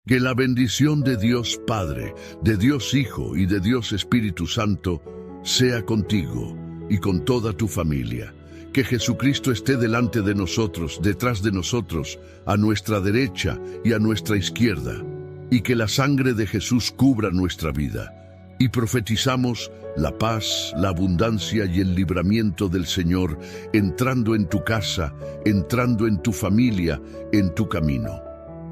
Que la bendición de Dios Padre, de Dios Hijo y de Dios Espíritu Santo sea contigo y con toda tu familia. Que Jesucristo esté delante de nosotros, detrás de nosotros, a nuestra derecha y a nuestra izquierda. Y que la sangre de Jesús cubra nuestra vida. Y profetizamos la paz, la abundancia y el libramiento del Señor entrando en tu casa, entrando en tu familia, en tu camino.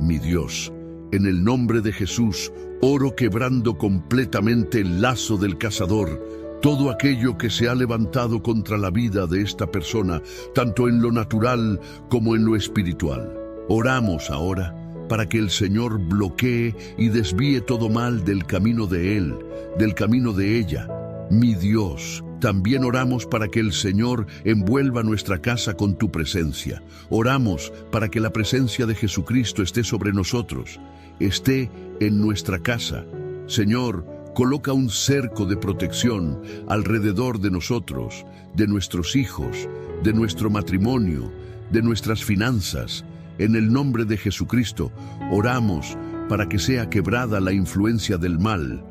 Mi Dios, en el nombre de Jesús, oro quebrando completamente el lazo del cazador, todo aquello que se ha levantado contra la vida de esta persona, tanto en lo natural como en lo espiritual. Oramos ahora para que el Señor bloquee y desvíe todo mal del camino de él, del camino de ella. Mi Dios, también oramos para que el Señor envuelva nuestra casa con tu presencia. Oramos para que la presencia de Jesucristo esté sobre nosotros, esté en nuestra casa. Señor, coloca un cerco de protección alrededor de nosotros, de nuestros hijos, de nuestro matrimonio, de nuestras finanzas. En el nombre de Jesucristo, oramos para que sea quebrada la influencia del mal.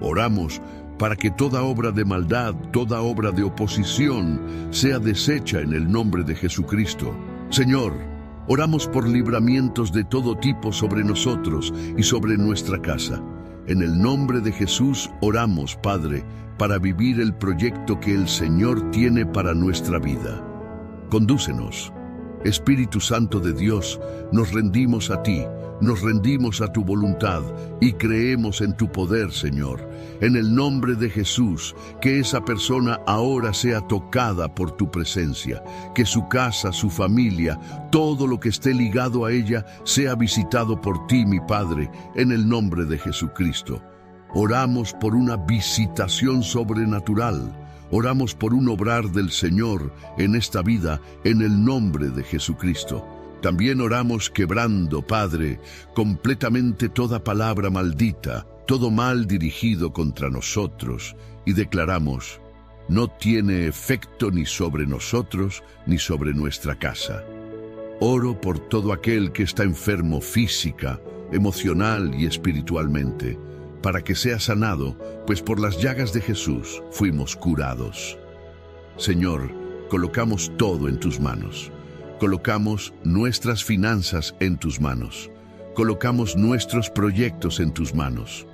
Oramos para que toda obra de maldad, toda obra de oposición, sea deshecha en el nombre de Jesucristo. Señor, oramos por libramientos de todo tipo sobre nosotros y sobre nuestra casa. En el nombre de Jesús oramos, Padre, para vivir el proyecto que el Señor tiene para nuestra vida. Condúcenos. Espíritu Santo de Dios, nos rendimos a ti, nos rendimos a tu voluntad y creemos en tu poder, Señor. En el nombre de Jesús, que esa persona ahora sea tocada por tu presencia, que su casa, su familia, todo lo que esté ligado a ella, sea visitado por ti, mi Padre, en el nombre de Jesucristo. Oramos por una visitación sobrenatural. Oramos por un obrar del Señor en esta vida, en el nombre de Jesucristo. También oramos quebrando, Padre, completamente toda palabra maldita, todo mal dirigido contra nosotros, y declaramos, no tiene efecto ni sobre nosotros, ni sobre nuestra casa. Oro por todo aquel que está enfermo física, emocional y espiritualmente, para que sea sanado, pues por las llagas de Jesús fuimos curados. Señor, colocamos todo en tus manos. Colocamos nuestras finanzas en tus manos. Colocamos nuestros proyectos en tus manos.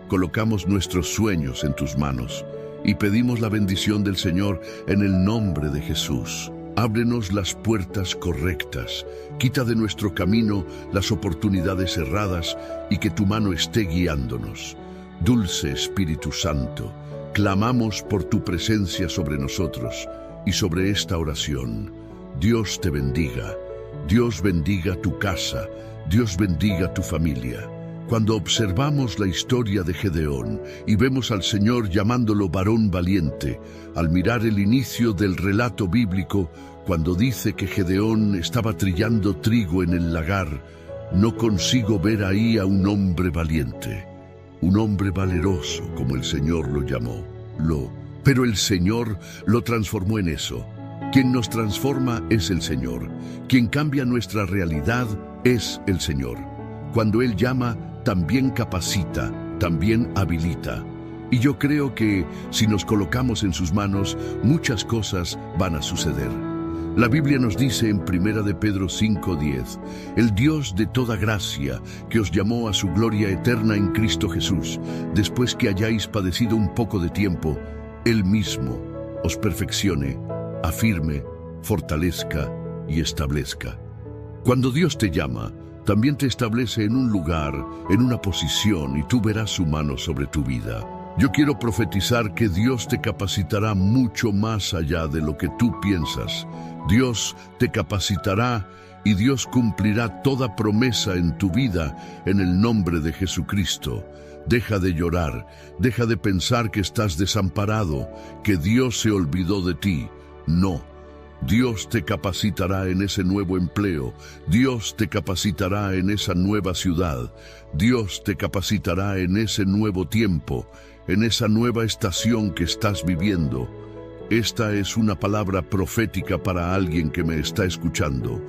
Colocamos nuestros sueños en tus manos. Y pedimos la bendición del Señor en el nombre de Jesús. Ábrenos las puertas correctas, quita de nuestro camino las oportunidades cerradas y que tu mano esté guiándonos. Dulce Espíritu Santo, clamamos por tu presencia sobre nosotros y sobre esta oración. Dios te bendiga, Dios bendiga tu casa, Dios bendiga tu familia. Cuando observamos la historia de Gedeón y vemos al Señor llamándolo varón valiente, al mirar el inicio del relato bíblico, cuando dice que Gedeón estaba trillando trigo en el lagar, no consigo ver ahí a un hombre valiente, un hombre valeroso, como el Señor lo llamó. Pero el Señor lo transformó en eso. Quien nos transforma es el Señor. Quien cambia nuestra realidad es el Señor. Cuando Él llama, también capacita, también habilita. Y yo creo que si nos colocamos en sus manos, muchas cosas van a suceder. La Biblia nos dice en 1 de Pedro 5:10, el Dios de toda gracia, que os llamó a su gloria eterna en Cristo Jesús, después que hayáis padecido un poco de tiempo, Él mismo os perfeccione, afirme, fortalezca y establezca. Cuando Dios te llama, también te establece en un lugar, en una posición, y tú verás su mano sobre tu vida. Yo quiero profetizar que Dios te capacitará mucho más allá de lo que tú piensas. Dios te capacitará y Dios cumplirá toda promesa en tu vida en el nombre de Jesucristo. Deja de llorar, deja de pensar que estás desamparado, que Dios se olvidó de ti. No. Dios te capacitará en ese nuevo empleo, Dios te capacitará en esa nueva ciudad, Dios te capacitará en ese nuevo tiempo, en esa nueva estación que estás viviendo. Esta es una palabra profética para alguien que me está escuchando.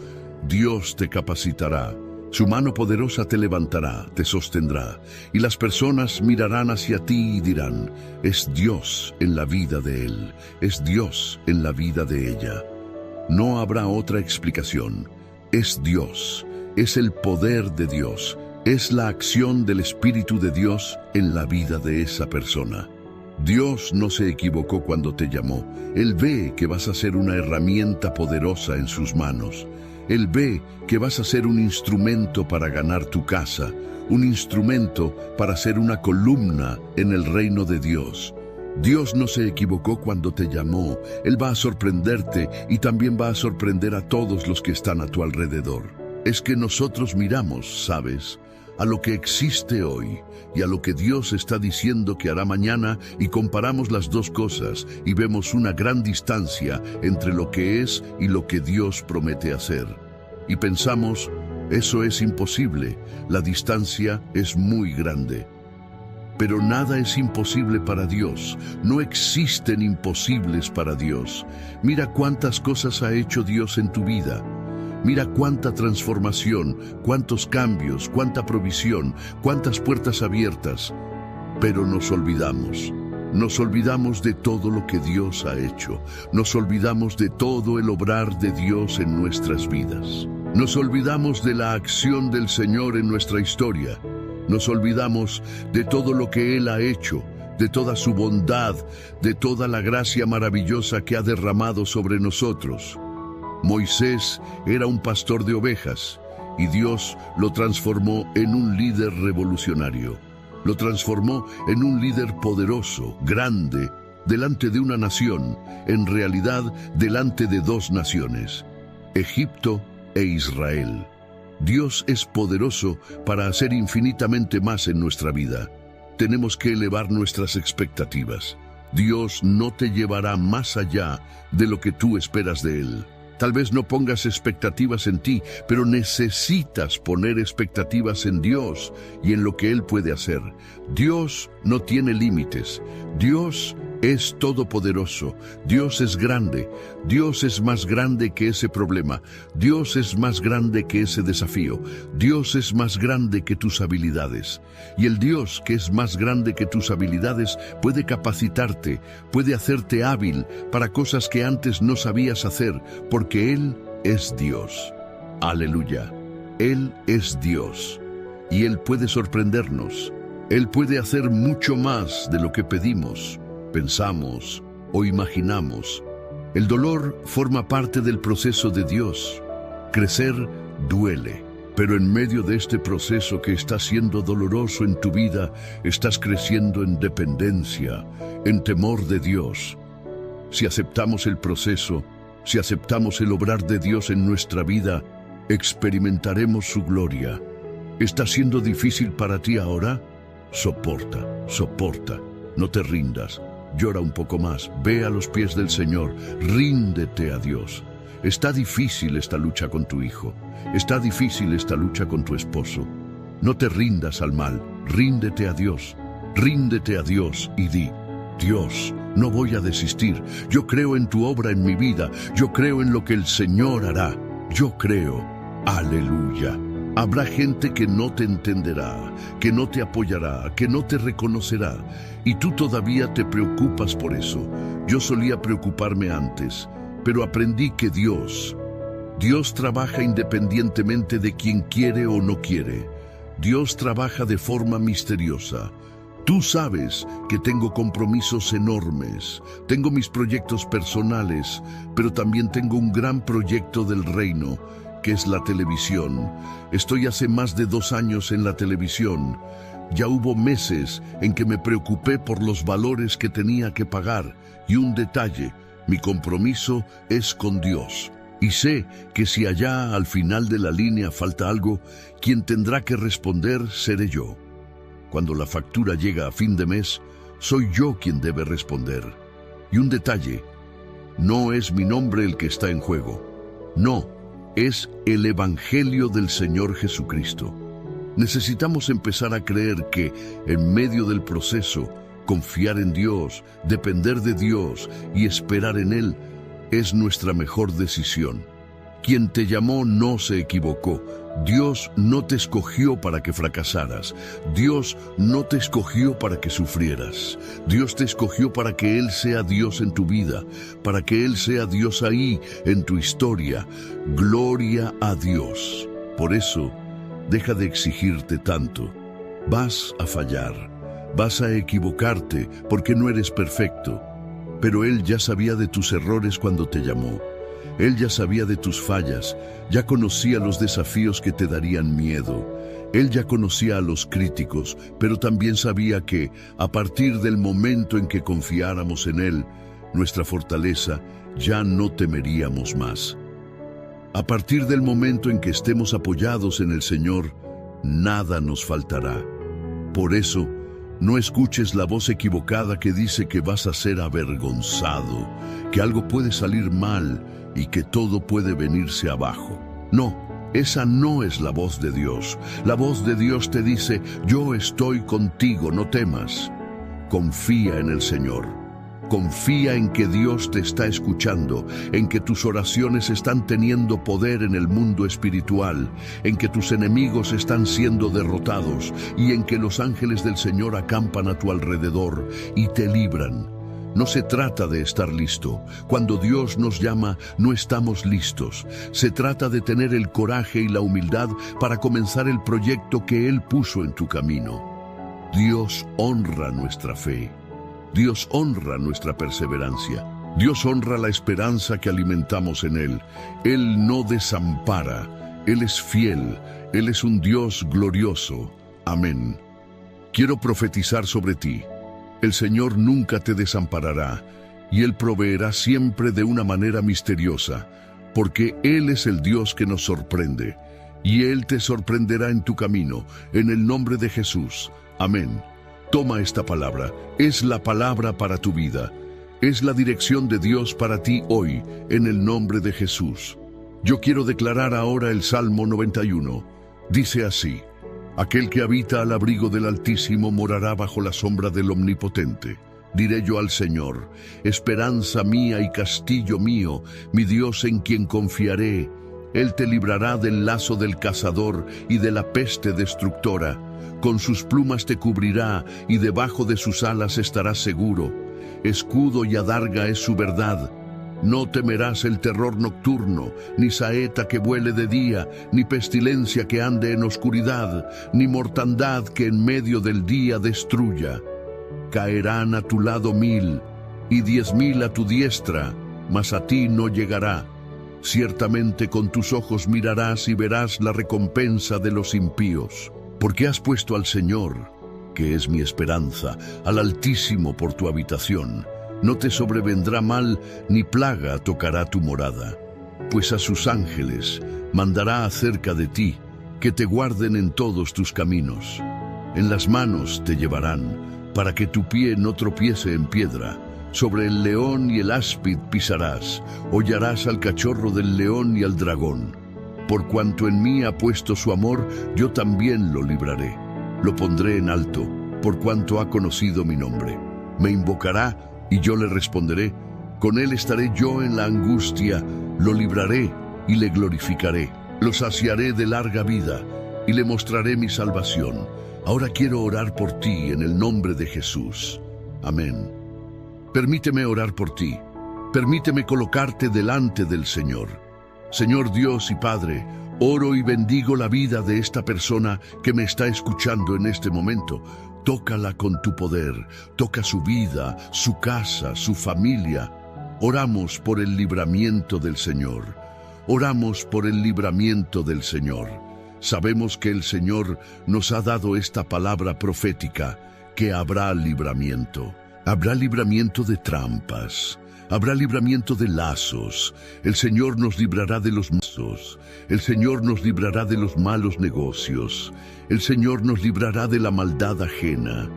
Dios te capacitará, Su mano poderosa te levantará, te sostendrá, y las personas mirarán hacia ti y dirán, es Dios en la vida de él, es Dios en la vida de ella. No habrá otra explicación. Es Dios, es el poder de Dios, es la acción del Espíritu de Dios en la vida de esa persona. Dios no se equivocó cuando te llamó. Él ve que vas a ser una herramienta poderosa en sus manos. Él ve que vas a ser un instrumento para ganar tu casa, un instrumento para ser una columna en el reino de Dios. Dios no se equivocó cuando te llamó. Él va a sorprenderte y también va a sorprender a todos los que están a tu alrededor. Es que nosotros miramos, ¿sabes?, a lo que existe hoy y a lo que Dios está diciendo que hará mañana, y comparamos las dos cosas y vemos una gran distancia entre lo que es y lo que Dios promete hacer. Y pensamos, eso es imposible, la distancia es muy grande. Pero nada es imposible para Dios, no existen imposibles para Dios. Mira cuántas cosas ha hecho Dios en tu vida. Mira cuánta transformación, cuántos cambios, cuánta provisión, cuántas puertas abiertas. Pero nos olvidamos de todo lo que Dios ha hecho. Nos olvidamos de todo el obrar de Dios en nuestras vidas. Nos olvidamos de la acción del Señor en nuestra historia. Nos olvidamos de todo lo que Él ha hecho, de toda su bondad, de toda la gracia maravillosa que ha derramado sobre nosotros. Moisés era un pastor de ovejas y Dios lo transformó en un líder revolucionario. Lo transformó en un líder poderoso, grande, delante de una nación, en realidad delante de dos naciones, Egipto e Israel. Dios es poderoso para hacer infinitamente más en nuestra vida. Tenemos que elevar nuestras expectativas. Dios no te llevará más allá de lo que tú esperas de Él. Tal vez no pongas expectativas en ti, pero necesitas poner expectativas en Dios y en lo que Él puede hacer. Dios no tiene límites. Dios es todopoderoso. Dios es grande. Dios es más grande que ese problema. Dios es más grande que ese desafío. Dios es más grande que tus habilidades. Y el Dios que es más grande que tus habilidades puede capacitarte, puede hacerte hábil para cosas que antes no sabías hacer, porque Él es Dios. Aleluya. Él es Dios. Y Él puede sorprendernos. Él puede hacer mucho más de lo que pedimos, pensamos o imaginamos. El dolor forma parte del proceso de Dios. Crecer duele, pero en medio de este proceso que está siendo doloroso en tu vida, estás creciendo en dependencia, en temor de Dios. Si aceptamos el proceso, si aceptamos el obrar de Dios en nuestra vida, experimentaremos su gloria. ¿Está siendo difícil para ti ahora? Soporta, soporta, no te rindas. Llora un poco más, ve a los pies del Señor, ríndete a Dios. Está difícil esta lucha con tu hijo, está difícil esta lucha con tu esposo. No te rindas al mal, ríndete a Dios y di, Dios, no voy a desistir, yo creo en tu obra en mi vida, yo creo en lo que el Señor hará, yo creo, aleluya. Habrá gente que no te entenderá, que no te apoyará, que no te reconocerá, y tú todavía te preocupas por eso. Yo solía preocuparme antes, pero aprendí que Dios trabaja independientemente de quien quiere o no quiere. Dios trabaja de forma misteriosa. Tú sabes que tengo compromisos enormes, tengo mis proyectos personales, pero también tengo un gran proyecto del reino, que es la televisión. Estoy hace más de 2 años en la televisión. Ya hubo meses en que me preocupé por los valores que tenía que pagar. Y un detalle, mi compromiso es con Dios. Y sé que si allá al final de la línea falta algo, quien tendrá que responder seré yo. Cuando la factura llega a fin de mes, soy yo quien debe responder. Y un detalle, no es mi nombre el que está en juego. No, es el Evangelio del Señor Jesucristo. Necesitamos empezar a creer que, en medio del proceso, confiar en Dios, depender de Dios y esperar en Él es nuestra mejor decisión. Quien te llamó no se equivocó. Dios no te escogió para que fracasaras. Dios no te escogió para que sufrieras. Dios te escogió para que Él sea Dios en tu vida, para que Él sea Dios ahí en tu historia. Gloria a Dios. Por eso, deja de exigirte tanto. Vas a fallar, vas a equivocarte porque no eres perfecto. Pero Él ya sabía de tus errores cuando te llamó. Él ya sabía de tus fallas, ya conocía los desafíos que te darían miedo. Él ya conocía a los críticos, pero también sabía que, a partir del momento en que confiáramos en Él, nuestra fortaleza, ya no temeríamos más. A partir del momento en que estemos apoyados en el Señor, nada nos faltará. Por eso, no escuches la voz equivocada que dice que vas a ser avergonzado, que algo puede salir mal y que todo puede venirse abajo. No, esa no es la voz de Dios. La voz de Dios te dice: yo estoy contigo, no temas. Confía en el Señor. Confía en que Dios te está escuchando, en que tus oraciones están teniendo poder en el mundo espiritual, en que tus enemigos están siendo derrotados y en que los ángeles del Señor acampan a tu alrededor y te libran. No se trata de estar listo. Cuando Dios nos llama, no estamos listos. Se trata de tener el coraje y la humildad para comenzar el proyecto que Él puso en tu camino. Dios honra nuestra fe. Dios honra nuestra perseverancia. Dios honra la esperanza que alimentamos en Él. Él no desampara. Él es fiel. Él es un Dios glorioso. Amén. Quiero profetizar sobre ti. El Señor nunca te desamparará, y Él proveerá siempre de una manera misteriosa, porque Él es el Dios que nos sorprende, y Él te sorprenderá en tu camino, en el nombre de Jesús. Amén. Toma esta palabra, es la palabra para tu vida, es la dirección de Dios para ti hoy, en el nombre de Jesús. Yo quiero declarar ahora el Salmo 91. Dice así: aquel que habita al abrigo del Altísimo morará bajo la sombra del Omnipotente. Diré yo al Señor: esperanza mía y castillo mío, mi Dios en quien confiaré. Él te librará del lazo del cazador y de la peste destructora. Con sus plumas te cubrirá y debajo de sus alas estarás seguro. Escudo y adarga es su verdad. No temerás el terror nocturno, ni saeta que vuele de día, ni pestilencia que ande en oscuridad, ni mortandad que en medio del día destruya. Caerán a tu lado 1000, y 10.000 a tu diestra, mas a ti no llegará. Ciertamente con tus ojos mirarás y verás la recompensa de los impíos. Porque has puesto al Señor, que es mi esperanza, al Altísimo por tu habitación. No te sobrevendrá mal, ni plaga tocará tu morada. Pues a sus ángeles mandará acerca de ti, que te guarden en todos tus caminos. En las manos te llevarán, para que tu pie no tropiece en piedra. Sobre el león y el áspid pisarás, hollarás al cachorro del león y al dragón. Por cuanto en mí ha puesto su amor, yo también lo libraré. Lo pondré en alto, por cuanto ha conocido mi nombre. Me invocará, y yo le responderé. Con él estaré yo en la angustia, lo libraré y le glorificaré. Lo saciaré de larga vida y le mostraré mi salvación. Ahora quiero orar por ti en el nombre de Jesús. Amén. Permíteme orar por ti. Permíteme colocarte delante del Señor. Señor Dios y Padre, oro y bendigo la vida de esta persona que me está escuchando en este momento. Tócala con tu poder, toca su vida, su casa, su familia. Oramos por el libramiento del Señor. Oramos por el libramiento del Señor. Sabemos que el Señor nos ha dado esta palabra profética, que habrá libramiento. Habrá libramiento de trampas. Habrá libramiento de lazos. El Señor nos librará de los mazos. El Señor nos librará de los malos negocios. El Señor nos librará de la maldad ajena.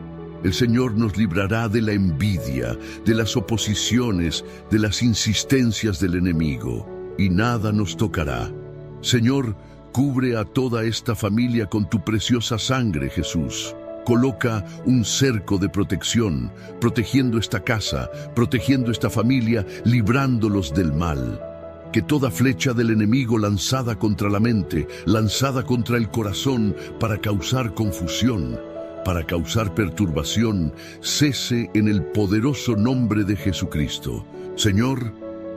El Señor nos librará de la envidia, de las oposiciones, de las insistencias del enemigo. Y nada nos tocará. Señor, cubre a toda esta familia con tu preciosa sangre, Jesús. Coloca un cerco de protección, protegiendo esta casa, protegiendo esta familia, librándolos del mal. que toda flecha del enemigo lanzada contra la mente, lanzada contra el corazón para causar confusión, para causar perturbación, cese en el poderoso nombre de Jesucristo. Señor,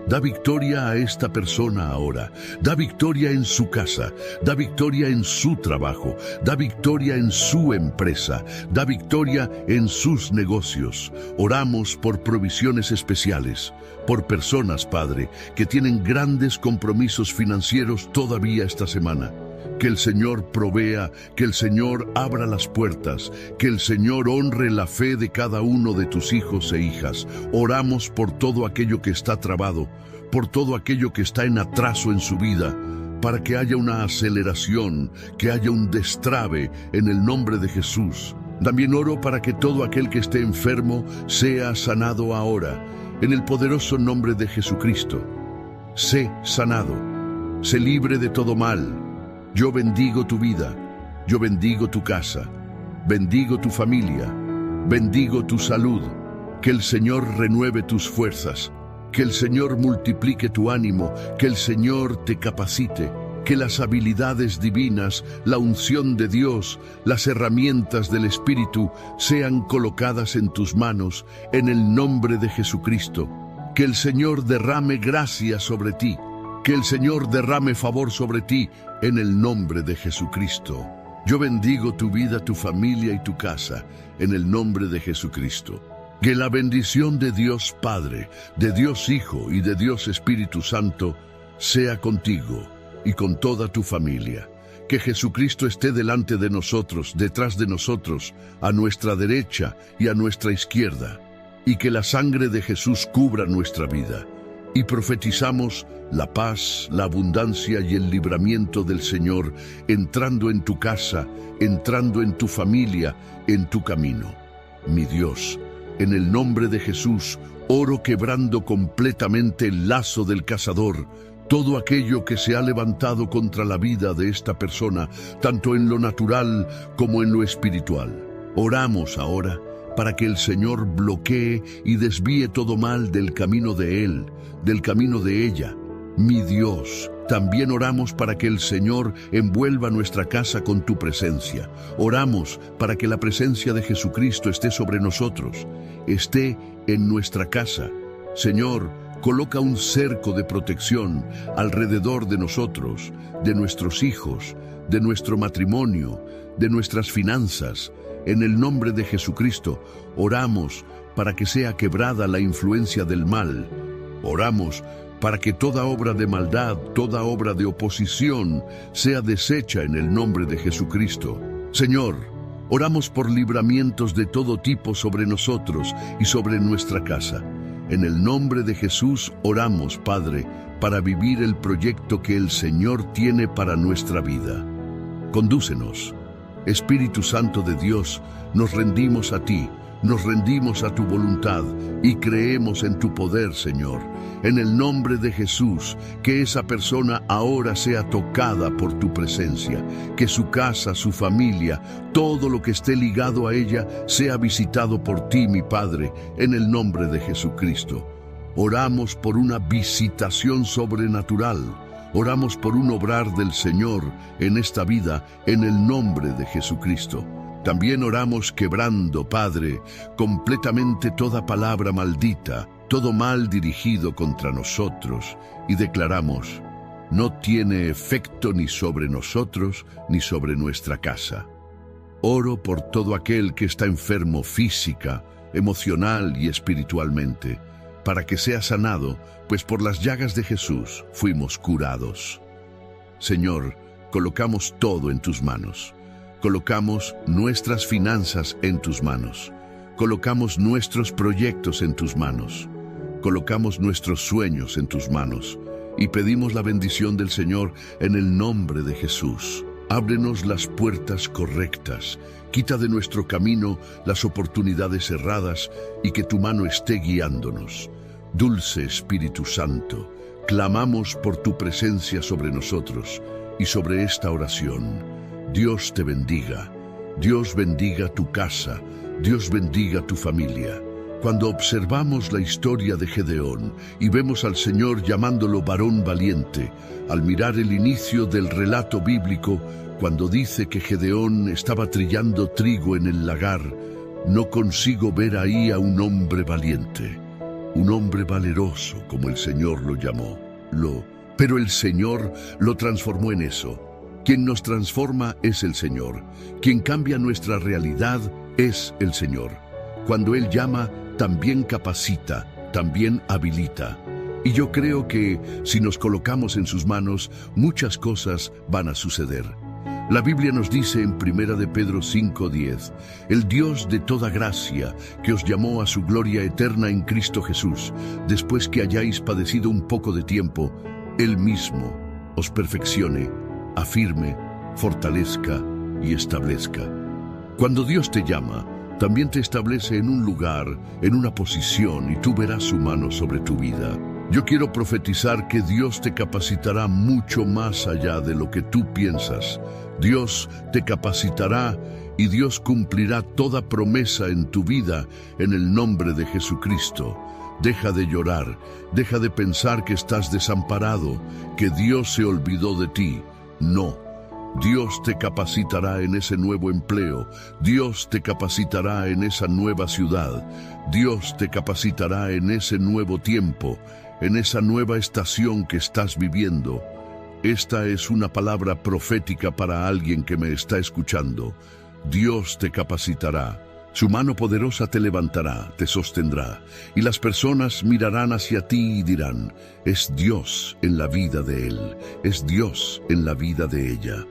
da victoria a esta persona ahora, da victoria en su casa, da victoria en su trabajo, da victoria en su empresa, da victoria en sus negocios. Oramos por provisiones especiales, por personas, Padre, que tienen grandes compromisos financieros todavía esta semana. Que el Señor provea, que el Señor abra las puertas, que el Señor honre la fe de cada uno de tus hijos e hijas. Oramos por todo aquello que está trabado, por todo aquello que está en atraso en su vida, para que haya una aceleración, que haya un destrabe en el nombre de Jesús. También oro para que todo aquel que esté enfermo sea sanado ahora, en el poderoso nombre de Jesucristo. Sé sanado, sé libre de todo mal. Yo bendigo tu vida, yo bendigo tu casa, bendigo tu familia, bendigo tu salud. Que el Señor renueve tus fuerzas, que el Señor multiplique tu ánimo, que el Señor te capacite, que las habilidades divinas, la unción de Dios, las herramientas del Espíritu sean colocadas en tus manos, en el nombre de Jesucristo. Que el Señor derrame gracia sobre ti, que el Señor derrame favor sobre ti, en el nombre de Jesucristo. Yo bendigo tu vida, tu familia y tu casa, en el nombre de Jesucristo. Que la bendición de Dios Padre, de Dios Hijo y de Dios Espíritu Santo sea contigo y con toda tu familia. Que Jesucristo esté delante de nosotros, detrás de nosotros, a nuestra derecha y a nuestra izquierda. Y que la sangre de Jesús cubra nuestra vida. Y profetizamos la paz, la abundancia y el libramiento del Señor entrando en tu casa, entrando en tu familia, en tu camino. Mi Dios, en el nombre de Jesús, oro quebrando completamente el lazo del cazador, todo aquello que se ha levantado contra la vida de esta persona, tanto en lo natural como en lo espiritual. Oramos ahora para que el Señor bloquee y desvíe todo mal del camino de él, del camino de ella. Mi Dios, también oramos para que el Señor envuelva nuestra casa con tu presencia. Oramos para que la presencia de Jesucristo esté sobre nosotros, esté en nuestra casa. Señor, coloca un cerco de protección alrededor de nosotros, de nuestros hijos, de nuestro matrimonio, de nuestras finanzas. En el nombre de Jesucristo, oramos para que sea quebrada la influencia del mal. Oramos para que toda obra de maldad, toda obra de oposición, sea deshecha en el nombre de Jesucristo. Señor, oramos por libramientos de todo tipo sobre nosotros y sobre nuestra casa. En el nombre de Jesús oramos, Padre, para vivir el proyecto que el Señor tiene para nuestra vida. Condúcenos. Espíritu Santo de Dios, nos rendimos a ti, nos rendimos a tu voluntad y creemos en tu poder, Señor. En el nombre de Jesús, que esa persona ahora sea tocada por tu presencia, que su casa, su familia, todo lo que esté ligado a ella sea visitado por ti, mi Padre, en el nombre de Jesucristo. Oramos por una visitación sobrenatural. Oramos por un obrar del Señor en esta vida, en el nombre de Jesucristo. También oramos quebrando, Padre, completamente toda palabra maldita, todo mal dirigido contra nosotros, y declaramos, no tiene efecto ni sobre nosotros ni sobre nuestra casa. Oro por todo aquel que está enfermo física, emocional y espiritualmente, para que sea sanado, pues por las llagas de Jesús fuimos curados. Señor, colocamos todo en tus manos. Colocamos nuestras finanzas en tus manos. Colocamos nuestros proyectos en tus manos. Colocamos nuestros sueños en tus manos. Y pedimos la bendición del Señor en el nombre de Jesús. Ábrenos las puertas correctas. Quita de nuestro camino las oportunidades cerradas y que tu mano esté guiándonos. Dulce Espíritu Santo, clamamos por tu presencia sobre nosotros y sobre esta oración. Dios te bendiga. Dios bendiga tu casa. Dios bendiga tu familia. Cuando observamos la historia de Gedeón y vemos al Señor llamándolo varón valiente, al mirar el inicio del relato bíblico, cuando dice que Gedeón estaba trillando trigo en el lagar, no consigo ver ahí a un hombre valiente, un hombre valeroso, como el Señor lo llamó. Pero el Señor lo transformó en eso. Quien nos transforma es el Señor. Quien cambia nuestra realidad es el Señor. Cuando Él llama, también capacita, también habilita. Y yo creo que si nos colocamos en sus manos, muchas cosas van a suceder. La Biblia nos dice en 1 de Pedro 5:10, el Dios de toda gracia, que os llamó a su gloria eterna en Cristo Jesús, después que hayáis padecido un poco de tiempo, Él mismo os perfeccione, afirme, fortalezca y establezca. Cuando Dios te llama, también te establece en un lugar, en una posición, y tú verás su mano sobre tu vida. Yo quiero profetizar que Dios te capacitará mucho más allá de lo que tú piensas. Dios te capacitará y Dios cumplirá toda promesa en tu vida en el nombre de Jesucristo. Deja de llorar, deja de pensar que estás desamparado, que Dios se olvidó de ti. No. Dios te capacitará en ese nuevo empleo, Dios te capacitará en esa nueva ciudad, Dios te capacitará en ese nuevo tiempo, en esa nueva estación que estás viviendo. Esta es una palabra profética para alguien que me está escuchando. Dios te capacitará. Su mano poderosa te levantará, te sostendrá, y las personas mirarán hacia ti y dirán, es Dios en la vida de él, es Dios en la vida de ella.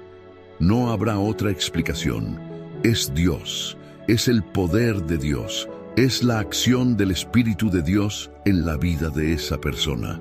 No habrá otra explicación. Es Dios, es el poder de Dios, es la acción del Espíritu de Dios en la vida de esa persona.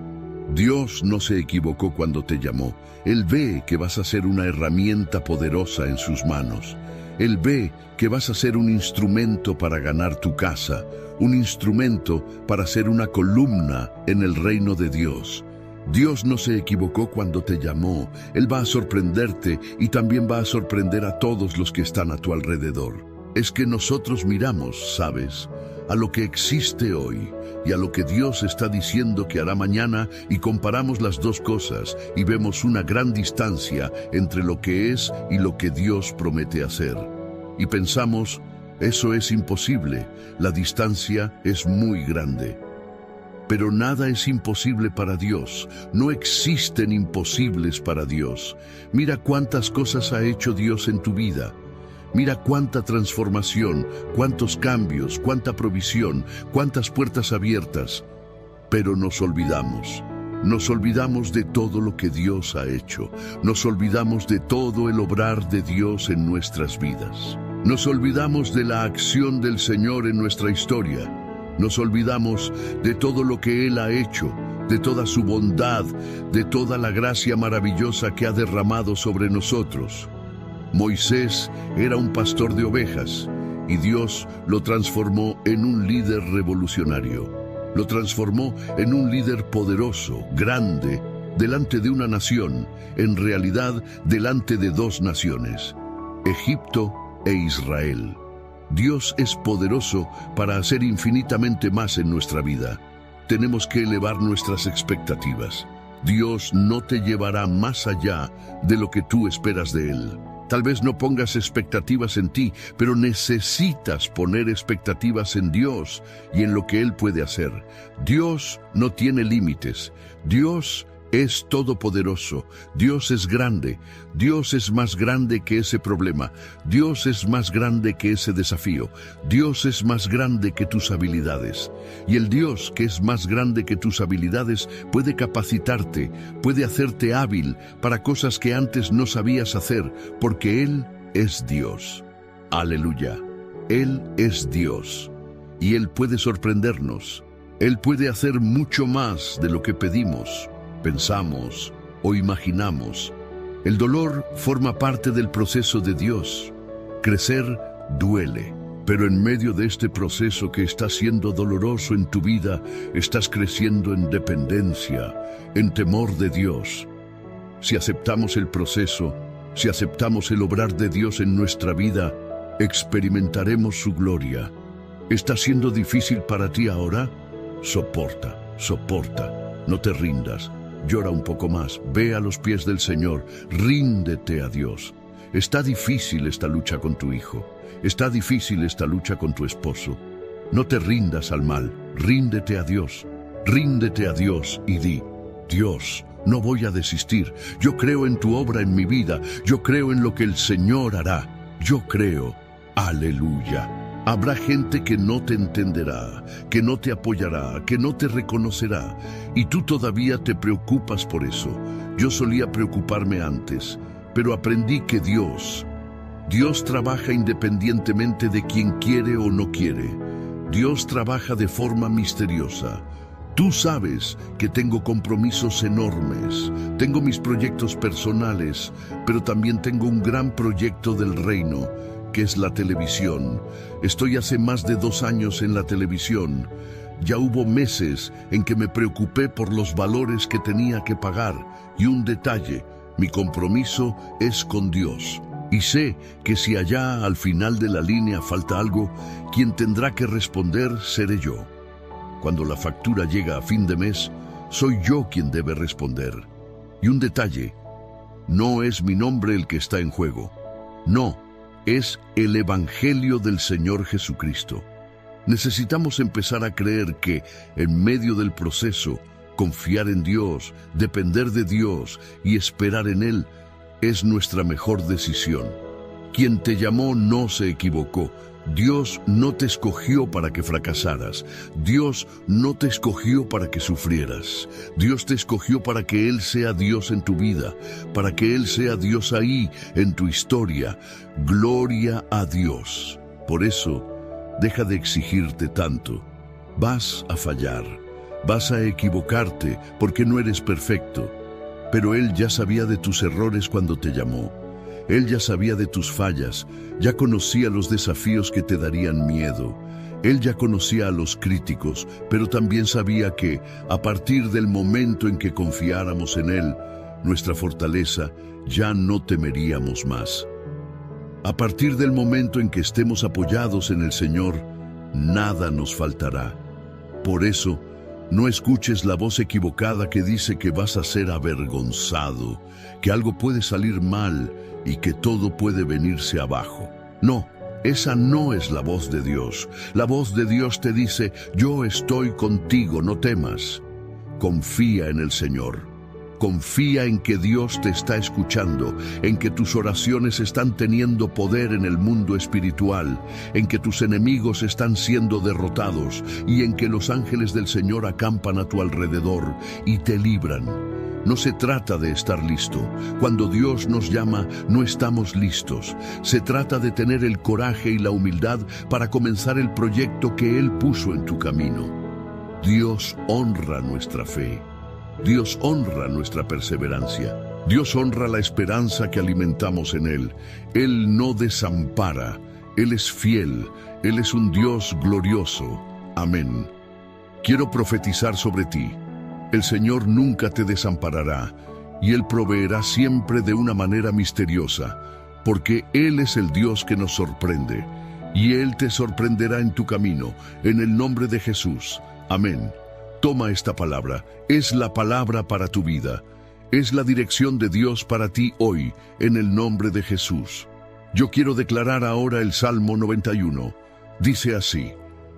Dios no se equivocó cuando te llamó. Él ve que vas a ser una herramienta poderosa en sus manos. Él ve que vas a ser un instrumento para ganar tu casa, un instrumento para ser una columna en el reino de Dios. Dios no se equivocó cuando te llamó. Él va a sorprenderte y también va a sorprender a todos los que están a tu alrededor. Es que nosotros miramos, ¿sabes?, a lo que existe hoy y a lo que Dios está diciendo que hará mañana, y comparamos las dos cosas y vemos una gran distancia entre lo que es y lo que Dios promete hacer. Y pensamos, eso es imposible, la distancia es muy grande. Pero nada es imposible para Dios, no existen imposibles para Dios. Mira cuántas cosas ha hecho Dios en tu vida. Mira cuánta transformación, cuántos cambios, cuánta provisión, cuántas puertas abiertas. Pero nos olvidamos de todo lo que Dios ha hecho. Nos olvidamos de todo el obrar de Dios en nuestras vidas. Nos olvidamos de la acción del Señor en nuestra historia. Nos olvidamos de todo lo que Él ha hecho, de toda su bondad, de toda la gracia maravillosa que ha derramado sobre nosotros. Moisés era un pastor de ovejas y Dios lo transformó en un líder revolucionario. Lo transformó en un líder poderoso, grande, delante de una nación, en realidad delante de dos naciones, Egipto e Israel. Dios es poderoso para hacer infinitamente más en nuestra vida. Tenemos que elevar nuestras expectativas. Dios no te llevará más allá de lo que tú esperas de Él. Tal vez no pongas expectativas en ti, pero necesitas poner expectativas en Dios y en lo que Él puede hacer. Dios no tiene límites. Dios es todopoderoso. Dios es grande. Dios es más grande que ese problema. Dios es más grande que ese desafío. Dios es más grande que tus habilidades. Y el Dios que es más grande que tus habilidades puede capacitarte, puede hacerte hábil para cosas que antes no sabías hacer, porque Él es Dios. Aleluya. Él es Dios. Y Él puede sorprendernos. Él puede hacer mucho más de lo que pedimos, pensamos o imaginamos. El dolor forma parte del proceso de Dios. Crecer duele, pero en medio de este proceso que está siendo doloroso en tu vida, estás creciendo en dependencia, en temor de Dios. Si aceptamos el proceso, si aceptamos el obrar de Dios en nuestra vida, experimentaremos su gloria. ¿Está siendo difícil para ti ahora? Soporta, soporta, no te rindas. Llora un poco más, ve a los pies del Señor, ríndete a Dios. Está difícil esta lucha con tu hijo, está difícil esta lucha con tu esposo. No te rindas al mal, ríndete a Dios y di: Dios, no voy a desistir, yo creo en tu obra en mi vida, yo creo en lo que el Señor hará, yo creo, aleluya. Habrá gente que no te entenderá, que no te apoyará, que no te reconocerá, y tú todavía te preocupas por eso. Yo solía preocuparme antes, pero aprendí que Dios trabaja independientemente de quien quiere o no quiere. Dios trabaja de forma misteriosa. Tú sabes que tengo compromisos enormes, tengo mis proyectos personales, pero también tengo un gran proyecto del reino, que es la televisión. Estoy hace más de 2 años en la televisión. Ya hubo meses en que me preocupé por los valores que tenía que pagar. Y un detalle, mi compromiso es con Dios. Y sé que si allá al final de la línea falta algo, quien tendrá que responder seré yo. Cuando la factura llega a fin de mes, soy yo quien debe responder. Y un detalle, no es mi nombre el que está en juego. No, es el Evangelio del Señor Jesucristo. Necesitamos empezar a creer que, en medio del proceso, confiar en Dios, depender de Dios y esperar en Él es nuestra mejor decisión. Quien te llamó no se equivocó. Dios no te escogió para que fracasaras. Dios no te escogió para que sufrieras. Dios te escogió para que Él sea Dios en tu vida, para que Él sea Dios ahí en tu historia. Gloria a Dios. Por eso, deja de exigirte tanto. Vas a fallar, vas a equivocarte porque no eres perfecto. Pero Él ya sabía de tus errores cuando te llamó. Él ya sabía de tus fallas, ya conocía los desafíos que te darían miedo. Él ya conocía a los críticos, pero también sabía que, a partir del momento en que confiáramos en Él, nuestra fortaleza, ya no temeríamos más. A partir del momento en que estemos apoyados en el Señor, nada nos faltará. Por eso, no escuches la voz equivocada que dice que vas a ser avergonzado, que algo puede salir mal y que todo puede venirse abajo. No, esa no es la voz de Dios. La voz de Dios te dice: yo estoy contigo, no temas. Confía en el Señor. Confía en que Dios te está escuchando, en que tus oraciones están teniendo poder en el mundo espiritual, en que tus enemigos están siendo derrotados y en que los ángeles del Señor acampan a tu alrededor y te libran. No se trata de estar listo. Cuando Dios nos llama, no estamos listos. Se trata de tener el coraje y la humildad para comenzar el proyecto que Él puso en tu camino. Dios honra nuestra fe. Dios honra nuestra perseverancia. Dios honra la esperanza que alimentamos en Él. Él no desampara. Él es fiel. Él es un Dios glorioso. Amén. Quiero profetizar sobre ti. El Señor nunca te desamparará y Él proveerá siempre de una manera misteriosa, porque Él es el Dios que nos sorprende y Él te sorprenderá en tu camino, en el nombre de Jesús. Amén. Toma esta palabra, es la palabra para tu vida, es la dirección de Dios para ti hoy, en el nombre de Jesús. Yo quiero declarar ahora el Salmo 91. Dice así: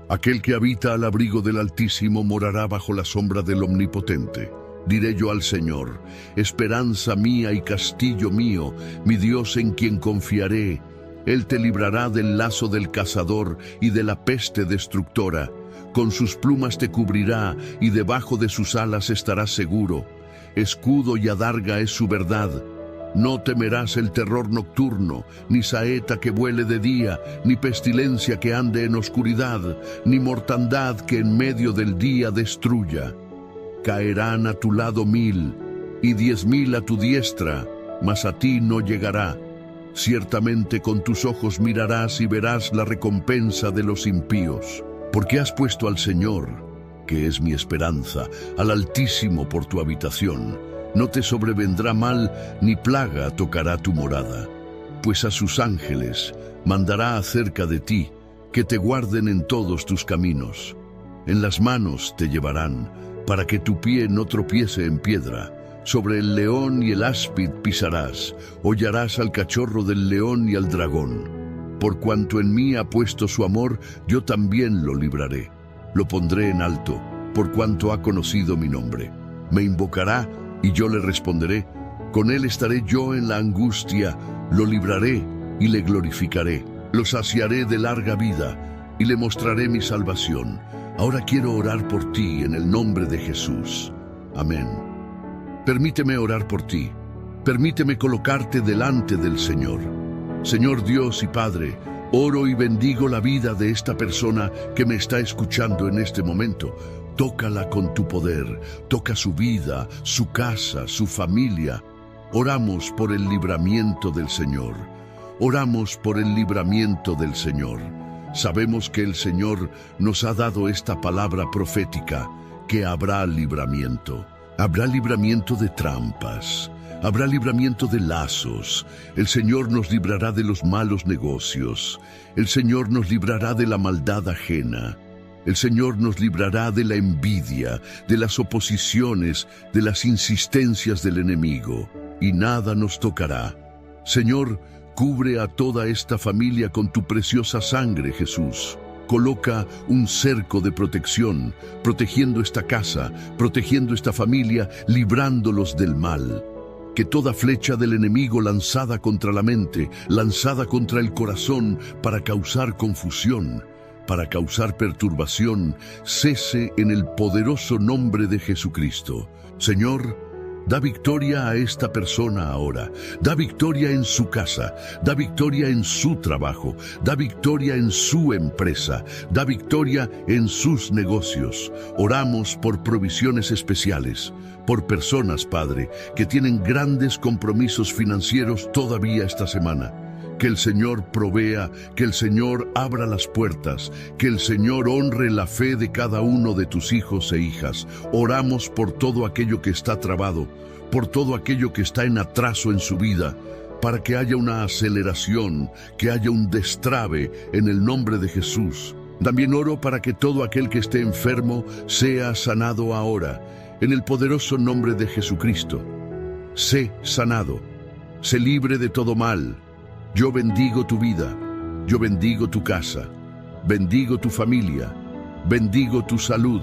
aquel que habita al abrigo del Altísimo morará bajo la sombra del Omnipotente. Diré yo al Señor: esperanza mía y castillo mío, mi Dios en quien confiaré. Él te librará del lazo del cazador y de la peste destructora. Con sus plumas te cubrirá y debajo de sus alas estarás seguro. Escudo y adarga es su verdad. No temerás el terror nocturno, ni saeta que vuele de día, ni pestilencia que ande en oscuridad, ni mortandad que en medio del día destruya. Caerán a tu lado 1000 y 10.000 a tu diestra, mas a ti no llegará. Ciertamente con tus ojos mirarás y verás la recompensa de los impíos. Porque has puesto al Señor, que es mi esperanza, al Altísimo por tu habitación. No te sobrevendrá mal, ni plaga tocará tu morada. Pues a sus ángeles mandará acerca de ti, que te guarden en todos tus caminos. En las manos te llevarán, para que tu pie no tropiece en piedra. Sobre el león y el áspid pisarás, hollarás al cachorro del león y al dragón. Por cuanto en mí ha puesto su amor, yo también lo libraré. Lo pondré en alto, por cuanto ha conocido mi nombre. Me invocará, y yo le responderé. Con él estaré yo en la angustia, lo libraré y le glorificaré. Lo saciaré de larga vida, y le mostraré mi salvación. Ahora quiero orar por ti en el nombre de Jesús. Amén. Permíteme orar por ti. Permíteme colocarte delante del Señor. Señor Dios y Padre, oro y bendigo la vida de esta persona que me está escuchando en este momento. Tócala con tu poder, toca su vida, su casa, su familia. Oramos por el libramiento del Señor. Oramos por el libramiento del Señor. Sabemos que el Señor nos ha dado esta palabra profética, que habrá libramiento. Habrá libramiento de trampas, habrá libramiento de lazos. El Señor nos librará de los malos negocios. El Señor nos librará de la maldad ajena. El Señor nos librará de la envidia, de las oposiciones, de las insistencias del enemigo. Y nada nos tocará. Señor, cubre a toda esta familia con tu preciosa sangre, Jesús. Coloca un cerco de protección, protegiendo esta casa, protegiendo esta familia, librándolos del mal. Que toda flecha del enemigo lanzada contra la mente, lanzada contra el corazón para causar confusión, para causar perturbación, cese en el poderoso nombre de Jesucristo. Señor, da victoria a esta persona ahora. Da victoria en su casa. Da victoria en su trabajo. Da victoria en su empresa. Da victoria en sus negocios. Oramos por provisiones especiales. Por personas, Padre, que tienen grandes compromisos financieros todavía esta semana. Que el Señor provea, que el Señor abra las puertas, que el Señor honre la fe de cada uno de tus hijos e hijas. Oramos por todo aquello que está trabado, por todo aquello que está en atraso en su vida, para que haya una aceleración, que haya un destrabe en el nombre de Jesús. También oro para que todo aquel que esté enfermo sea sanado ahora, en el poderoso nombre de Jesucristo. Sé sanado, sé libre de todo mal. Yo bendigo tu vida, yo bendigo tu casa, bendigo tu familia, bendigo tu salud.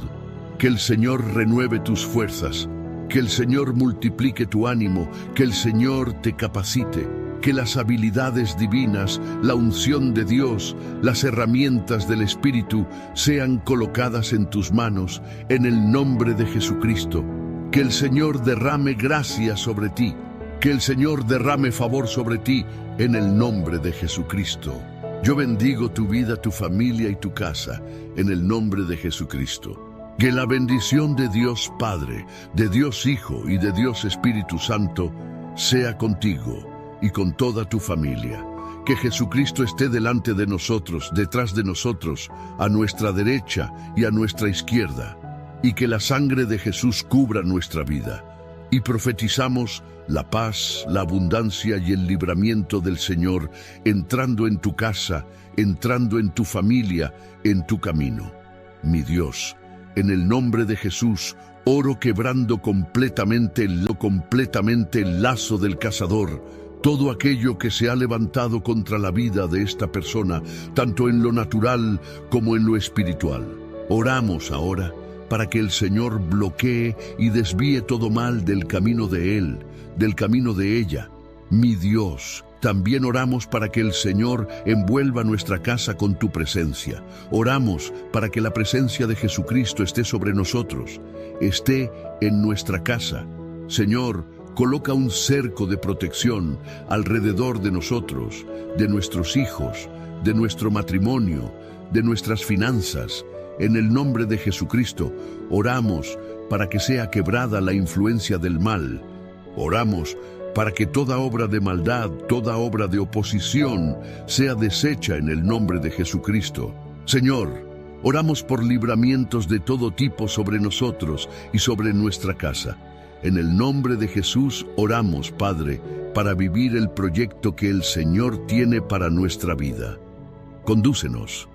Que el Señor renueve tus fuerzas, que el Señor multiplique tu ánimo, que el Señor te capacite, que las habilidades divinas, la unción de Dios, las herramientas del Espíritu sean colocadas en tus manos, en el nombre de Jesucristo. Que el Señor derrame gracia sobre ti, que el Señor derrame favor sobre ti, en el nombre de Jesucristo. Yo bendigo tu vida, tu familia y tu casa, en el nombre de Jesucristo. Que la bendición de Dios Padre, de Dios Hijo y de Dios Espíritu Santo sea contigo y con toda tu familia. Que Jesucristo esté delante de nosotros, detrás de nosotros, a nuestra derecha y a nuestra izquierda. Y que la sangre de Jesús cubra nuestra vida. Y profetizamos la paz, la abundancia y el libramiento del Señor entrando en tu casa, entrando en tu familia, en tu camino. Mi Dios, en el nombre de Jesús, oro quebrando completamente el lazo del cazador, todo aquello que se ha levantado contra la vida de esta persona, tanto en lo natural como en lo espiritual. Oramos ahora para que el Señor bloquee y desvíe todo mal del camino de él, del camino de ella. Mi Dios, también oramos para que el Señor envuelva nuestra casa con tu presencia. Oramos para que la presencia de Jesucristo esté sobre nosotros, esté en nuestra casa. Señor, coloca un cerco de protección alrededor de nosotros, de nuestros hijos, de nuestro matrimonio, de nuestras finanzas. En el nombre de Jesucristo, oramos para que sea quebrada la influencia del mal. Oramos para que toda obra de maldad, toda obra de oposición, sea deshecha en el nombre de Jesucristo. Señor, oramos por libramientos de todo tipo sobre nosotros y sobre nuestra casa. En el nombre de Jesús oramos, Padre, para vivir el proyecto que el Señor tiene para nuestra vida. Condúcenos,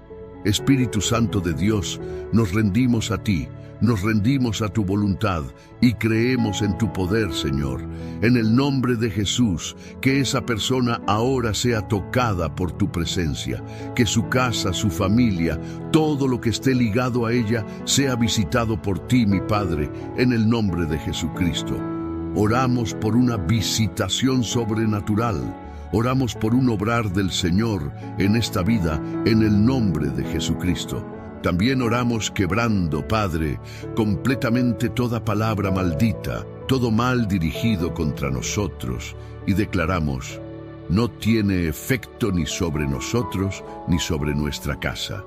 Espíritu Santo de Dios, nos rendimos a ti, nos rendimos a tu voluntad y creemos en tu poder, Señor. En el nombre de Jesús, que esa persona ahora sea tocada por tu presencia, que su casa, su familia, todo lo que esté ligado a ella, sea visitado por ti, mi Padre, en el nombre de Jesucristo. Oramos por una visitación sobrenatural. Oramos por un obrar del Señor en esta vida, en el nombre de Jesucristo. También oramos quebrando, Padre, completamente toda palabra maldita, todo mal dirigido contra nosotros, y declaramos, no tiene efecto ni sobre nosotros ni sobre nuestra casa.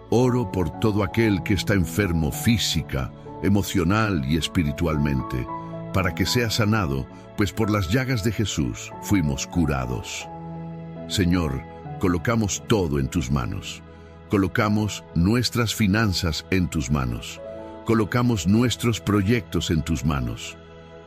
Oro por todo aquel que está enfermo física, emocional y espiritualmente, para que sea sanado, pues por las llagas de Jesús fuimos curados. Señor, colocamos todo en tus manos. Colocamos nuestras finanzas en tus manos. Colocamos nuestros proyectos en tus manos.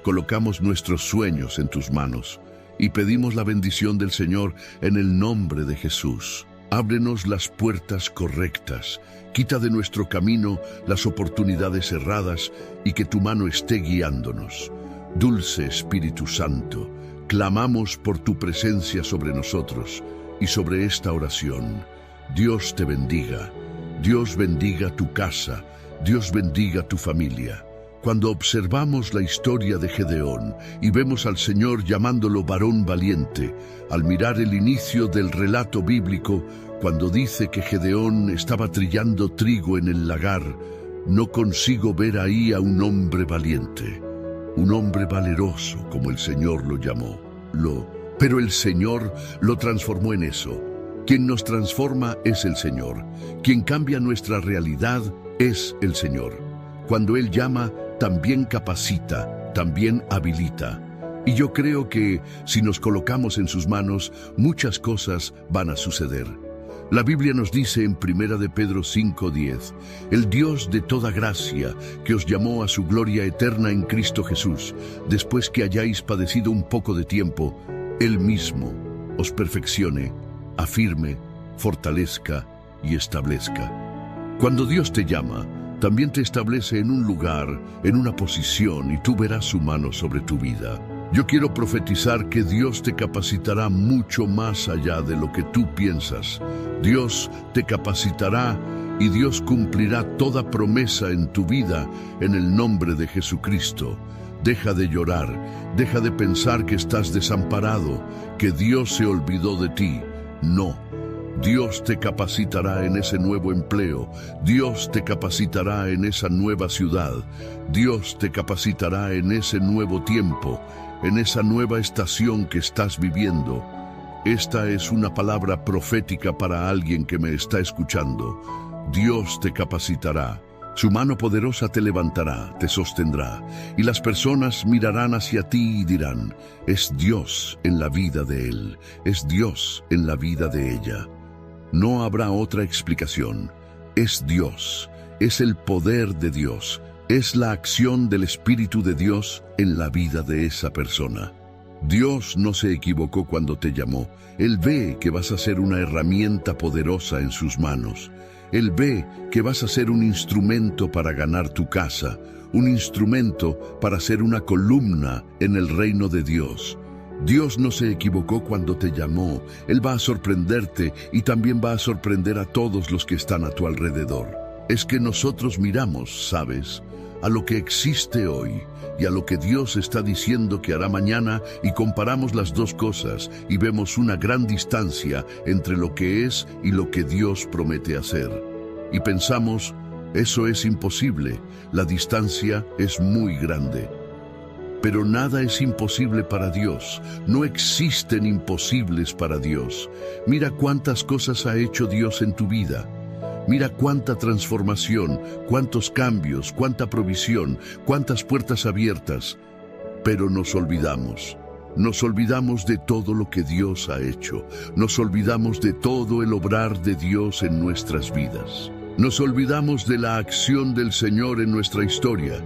Colocamos nuestros sueños en tus manos. Y pedimos la bendición del Señor en el nombre de Jesús. Ábrenos las puertas correctas. Quita de nuestro camino las oportunidades cerradas y que tu mano esté guiándonos. Dulce Espíritu Santo, clamamos por tu presencia sobre nosotros y sobre esta oración. Dios te bendiga, Dios bendiga tu casa, Dios bendiga tu familia. Cuando observamos la historia de Gedeón y vemos al Señor llamándolo varón valiente, al mirar el inicio del relato bíblico, cuando dice que Gedeón estaba trillando trigo en el lagar, no consigo ver ahí a un hombre valiente, un hombre valeroso, como el Señor lo llamó. Pero el Señor lo transformó en eso. Quien nos transforma es el Señor. Quien cambia nuestra realidad es el Señor. Cuando Él llama, también capacita, también habilita. Y yo creo que si nos colocamos en sus manos, muchas cosas van a suceder. La Biblia nos dice en 1 de Pedro 5:10, el Dios de toda gracia, que os llamó a su gloria eterna en Cristo Jesús, después que hayáis padecido un poco de tiempo, Él mismo os perfeccione, afirme, fortalezca y establezca. Cuando Dios te llama, también te establece en un lugar, en una posición, y tú verás su mano sobre tu vida. Yo quiero profetizar que Dios te capacitará mucho más allá de lo que tú piensas. Dios te capacitará y Dios cumplirá toda promesa en tu vida en el nombre de Jesucristo. Deja de llorar, deja de pensar que estás desamparado, que Dios se olvidó de ti. No, Dios te capacitará en ese nuevo empleo, Dios te capacitará en esa nueva ciudad, Dios te capacitará en ese nuevo tiempo, en esa nueva estación que estás viviendo. Esta es una palabra profética para alguien que me está escuchando. Dios te capacitará. Su mano poderosa te levantará, te sostendrá, y las personas mirarán hacia ti y dirán, es Dios en la vida de él, es Dios en la vida de ella. No habrá otra explicación. Es Dios, es el poder de Dios, es la acción del Espíritu de Dios en la vida de esa persona. Dios no se equivocó cuando te llamó. Él ve que vas a ser una herramienta poderosa en sus manos. Él ve que vas a ser un instrumento para ganar tu casa, un instrumento para ser una columna en el reino de Dios. Dios no se equivocó cuando te llamó. Él va a sorprenderte y también va a sorprender a todos los que están a tu alrededor. Es que nosotros miramos, ¿sabes?, a lo que existe hoy y a lo que Dios está diciendo que hará mañana, y comparamos las dos cosas y vemos una gran distancia entre lo que es y lo que Dios promete hacer. Y pensamos, eso es imposible, la distancia es muy grande. Pero nada es imposible para Dios, no existen imposibles para Dios. Mira cuántas cosas ha hecho Dios en tu vida. Mira cuánta transformación, cuántos cambios, cuánta provisión, cuántas puertas abiertas. Pero nos olvidamos de todo lo que Dios ha hecho. Nos olvidamos de todo el obrar de Dios en nuestras vidas. Nos olvidamos de la acción del Señor en nuestra historia.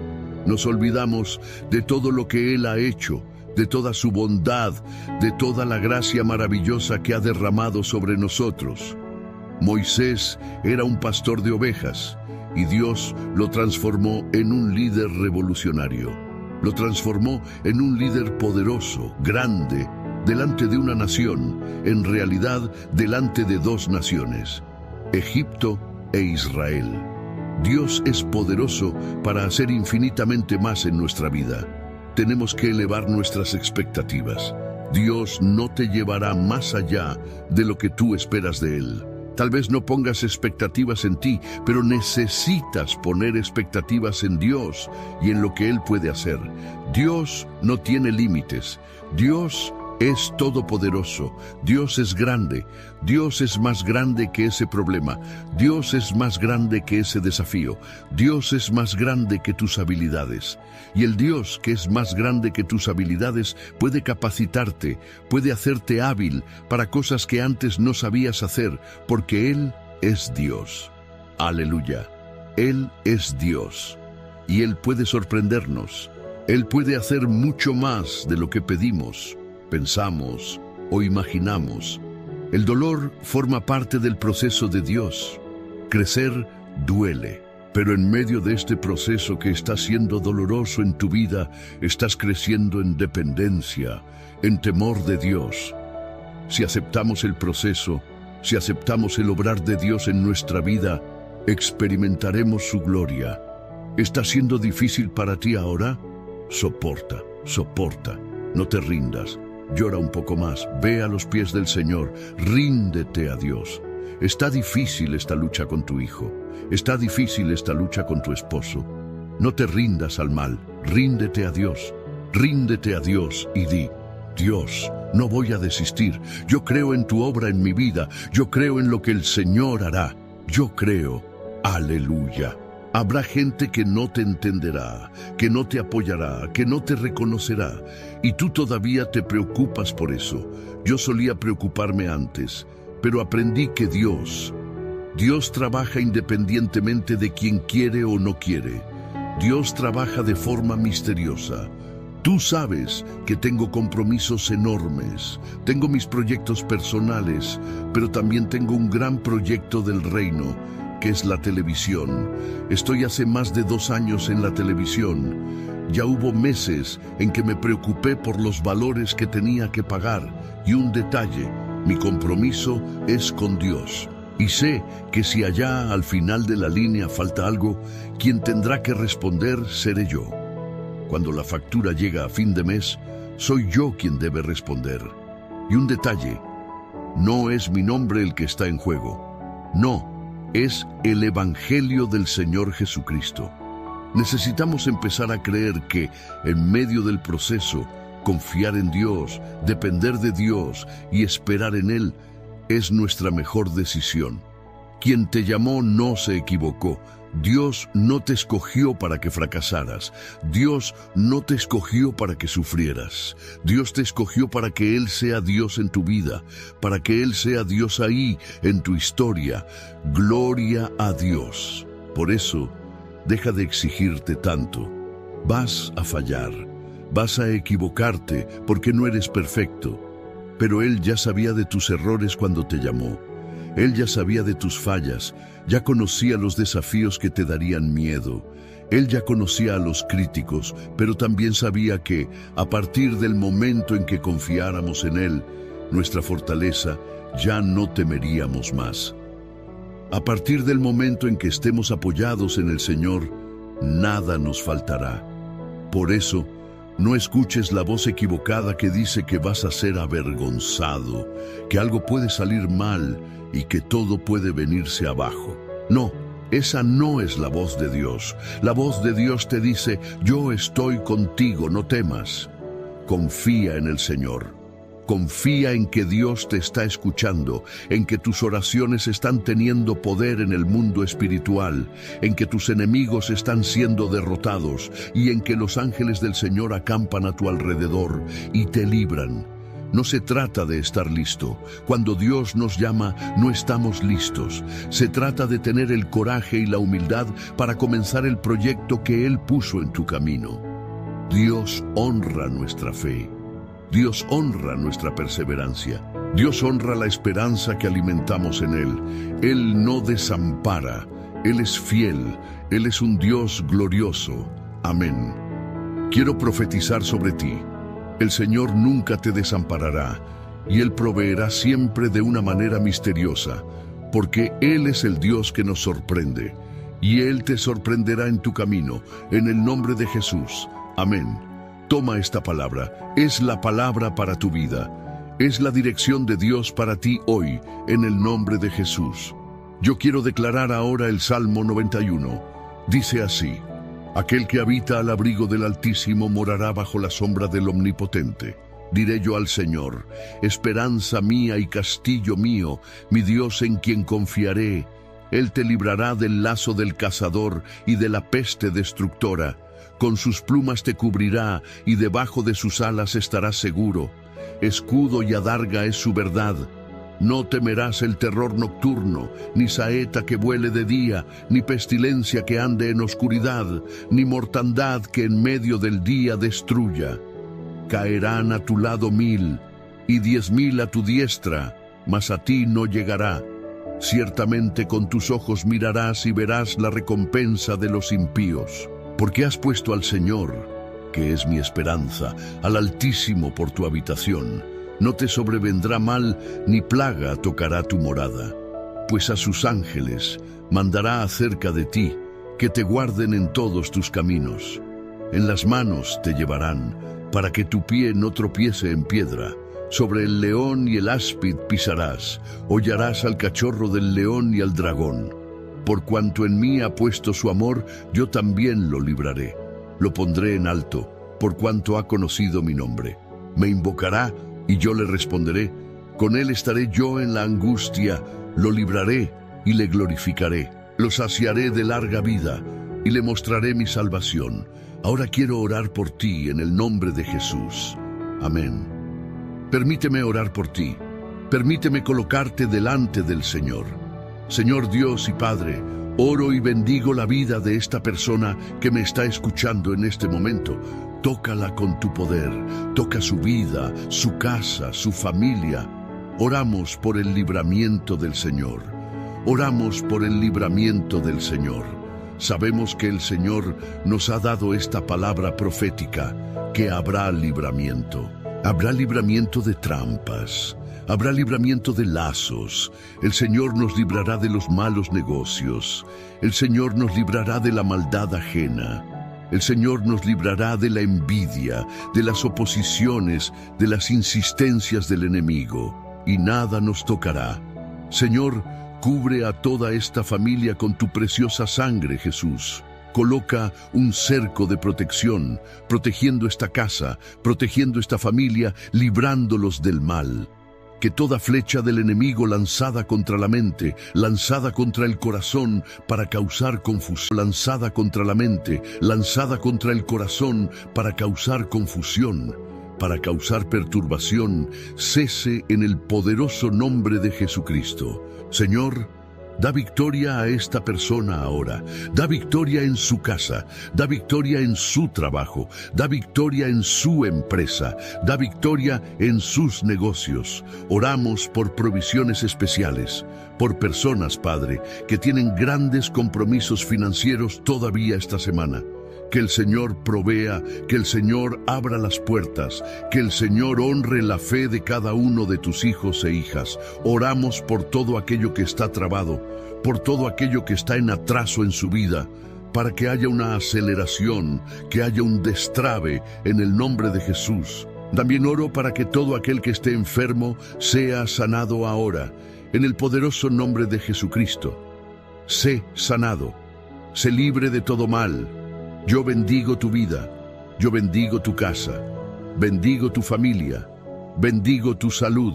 Nos olvidamos de todo lo que Él ha hecho, de toda su bondad, de toda la gracia maravillosa que ha derramado sobre nosotros. Moisés era un pastor de ovejas y Dios lo transformó en un líder revolucionario. Lo transformó en un líder poderoso, grande, delante de una nación, en realidad delante de dos naciones, Egipto e Israel. Dios es poderoso para hacer infinitamente más en nuestra vida. Tenemos que elevar nuestras expectativas. Dios no te llevará más allá de lo que tú esperas de Él. Tal vez no pongas expectativas en ti, pero necesitas poner expectativas en Dios y en lo que Él puede hacer. Dios no tiene límites. Dios es todopoderoso. Dios es grande. Dios es más grande que ese problema. Dios es más grande que ese desafío. Dios es más grande que tus habilidades. Y el Dios que es más grande que tus habilidades puede capacitarte, puede hacerte hábil para cosas que antes no sabías hacer, porque Él es Dios. Aleluya. Él es Dios. Y Él puede sorprendernos. Él puede hacer mucho más de lo que pedimos, pensamos o imaginamos. El dolor forma parte del proceso de Dios. Crecer duele, pero en medio de este proceso que está siendo doloroso en tu vida, estás creciendo en dependencia, en temor de Dios. Si aceptamos el proceso, si aceptamos el obrar de Dios en nuestra vida, experimentaremos su gloria. ¿Está siendo difícil para ti ahora? Soporta, soporta, no te rindas. Llora un poco más, ve a los pies del Señor, ríndete a Dios. Está difícil esta lucha con tu hijo, está difícil esta lucha con tu esposo. No te rindas al mal, ríndete a Dios y di: Dios, no voy a desistir, yo creo en tu obra en mi vida, yo creo en lo que el Señor hará, yo creo, aleluya. Habrá gente que no te entenderá, que no te apoyará, que no te reconocerá, y tú todavía te preocupas por eso. Yo solía preocuparme antes, pero aprendí que Dios trabaja independientemente de quien quiere o no quiere. Dios trabaja de forma misteriosa. Tú sabes que tengo compromisos enormes, tengo mis proyectos personales, pero también tengo un gran proyecto del reino, que es la televisión. Estoy hace más de 2 años en la televisión. Ya hubo meses en que me preocupé por los valores que tenía que pagar. Y un detalle, mi compromiso es con Dios. Y sé que si allá al final de la línea falta algo, quien tendrá que responder seré yo. Cuando la factura llega a fin de mes, soy yo quien debe responder. Y un detalle, no es mi nombre el que está en juego. No. Es el Evangelio del Señor Jesucristo. Necesitamos empezar a creer que, en medio del proceso, confiar en Dios, depender de Dios y esperar en Él es nuestra mejor decisión. Quien te llamó no se equivocó. Dios no te escogió para que fracasaras. Dios no te escogió para que sufrieras. Dios te escogió para que Él sea Dios en tu vida, para que Él sea Dios ahí en tu historia. Gloria a Dios. Por eso, deja de exigirte tanto. Vas a fallar, vas a equivocarte porque no eres perfecto. Pero Él ya sabía de tus errores cuando te llamó. Él ya sabía de tus fallas, ya conocía los desafíos que te darían miedo. Él ya conocía a los críticos, pero también sabía que, a partir del momento en que confiáramos en Él, nuestra fortaleza, ya no temeríamos más. A partir del momento en que estemos apoyados en el Señor, nada nos faltará. Por eso, no escuches la voz equivocada que dice que vas a ser avergonzado, que algo puede salir mal y que todo puede venirse abajo. No, esa no es la voz de Dios. La voz de Dios te dice: yo estoy contigo, no temas. Confía en el Señor. Confía en que Dios te está escuchando, en que tus oraciones están teniendo poder en el mundo espiritual, en que tus enemigos están siendo derrotados y en que los ángeles del Señor acampan a tu alrededor y te libran. No se trata de estar listo. Cuando Dios nos llama, no estamos listos. Se trata de tener el coraje y la humildad para comenzar el proyecto que Él puso en tu camino. Dios honra nuestra fe. Dios honra nuestra perseverancia. Dios honra la esperanza que alimentamos en Él. Él no desampara, Él es fiel, Él es un Dios glorioso. Amén. Quiero profetizar sobre ti. El Señor nunca te desamparará, y Él proveerá siempre de una manera misteriosa, porque Él es el Dios que nos sorprende, y Él te sorprenderá en tu camino, en el nombre de Jesús. Amén. Toma esta palabra, es la palabra para tu vida. Es la dirección de Dios para ti hoy, en el nombre de Jesús. Yo quiero declarar ahora el Salmo 91. Dice así: aquel que habita al abrigo del Altísimo morará bajo la sombra del Omnipotente. Diré yo al Señor: esperanza mía y castillo mío, mi Dios en quien confiaré. Él te librará del lazo del cazador y de la peste destructora. Con sus plumas te cubrirá y debajo de sus alas estarás seguro. Escudo y adarga es su verdad. No temerás el terror nocturno, ni saeta que vuele de día, ni pestilencia que ande en oscuridad, ni mortandad que en medio del día destruya. Caerán a tu lado 1000, y 10.000 a tu diestra, mas a ti no llegará. Ciertamente con tus ojos mirarás y verás la recompensa de los impíos. Porque has puesto al Señor, que es mi esperanza, al Altísimo por tu habitación. No te sobrevendrá mal, ni plaga tocará tu morada. Pues a sus ángeles mandará acerca de ti, que te guarden en todos tus caminos. En las manos te llevarán, para que tu pie no tropiece en piedra. Sobre el león y el áspid pisarás, hollarás al cachorro del león y al dragón. Por cuanto en mí ha puesto su amor, yo también lo libraré. Lo pondré en alto, por cuanto ha conocido mi nombre. Me invocará, y yo le responderé. Con él estaré yo en la angustia, lo libraré y le glorificaré. Lo saciaré de larga vida, y le mostraré mi salvación. Ahora quiero orar por ti en el nombre de Jesús. Amén. Permíteme orar por ti. Permíteme colocarte delante del Señor. Señor Dios y Padre, oro y bendigo la vida de esta persona que me está escuchando en este momento. Tócala con tu poder, toca su vida, su casa, su familia. Oramos por el libramiento del Señor. Oramos por el libramiento del Señor. Sabemos que el Señor nos ha dado esta palabra profética, que habrá libramiento. Habrá libramiento de trampas. Habrá libramiento de lazos. El Señor nos librará de los malos negocios. El Señor nos librará de la maldad ajena. El Señor nos librará de la envidia, de las oposiciones, de las insistencias del enemigo. Y nada nos tocará. Señor, cubre a toda esta familia con tu preciosa sangre, Jesús. Coloca un cerco de protección, protegiendo esta casa, protegiendo esta familia, librándolos del mal. Que toda flecha del enemigo lanzada contra la mente, lanzada contra el corazón para causar confusión, lanzada contra la mente, lanzada contra el corazón para causar confusión, para causar perturbación, cese en el poderoso nombre de Jesucristo. Señor, da victoria a esta persona ahora, da victoria en su casa, da victoria en su trabajo, da victoria en su empresa, da victoria en sus negocios. Oramos por provisiones especiales, por personas, Padre, que tienen grandes compromisos financieros todavía esta semana. Que el Señor provea, que el Señor abra las puertas, que el Señor honre la fe de cada uno de tus hijos e hijas. Oramos por todo aquello que está trabado, por todo aquello que está en atraso en su vida, para que haya una aceleración, que haya un destrabe en el nombre de Jesús. También oro para que todo aquel que esté enfermo sea sanado ahora, en el poderoso nombre de Jesucristo. Sé sanado, sé libre de todo mal. Yo bendigo tu vida, yo bendigo tu casa, bendigo tu familia, bendigo tu salud.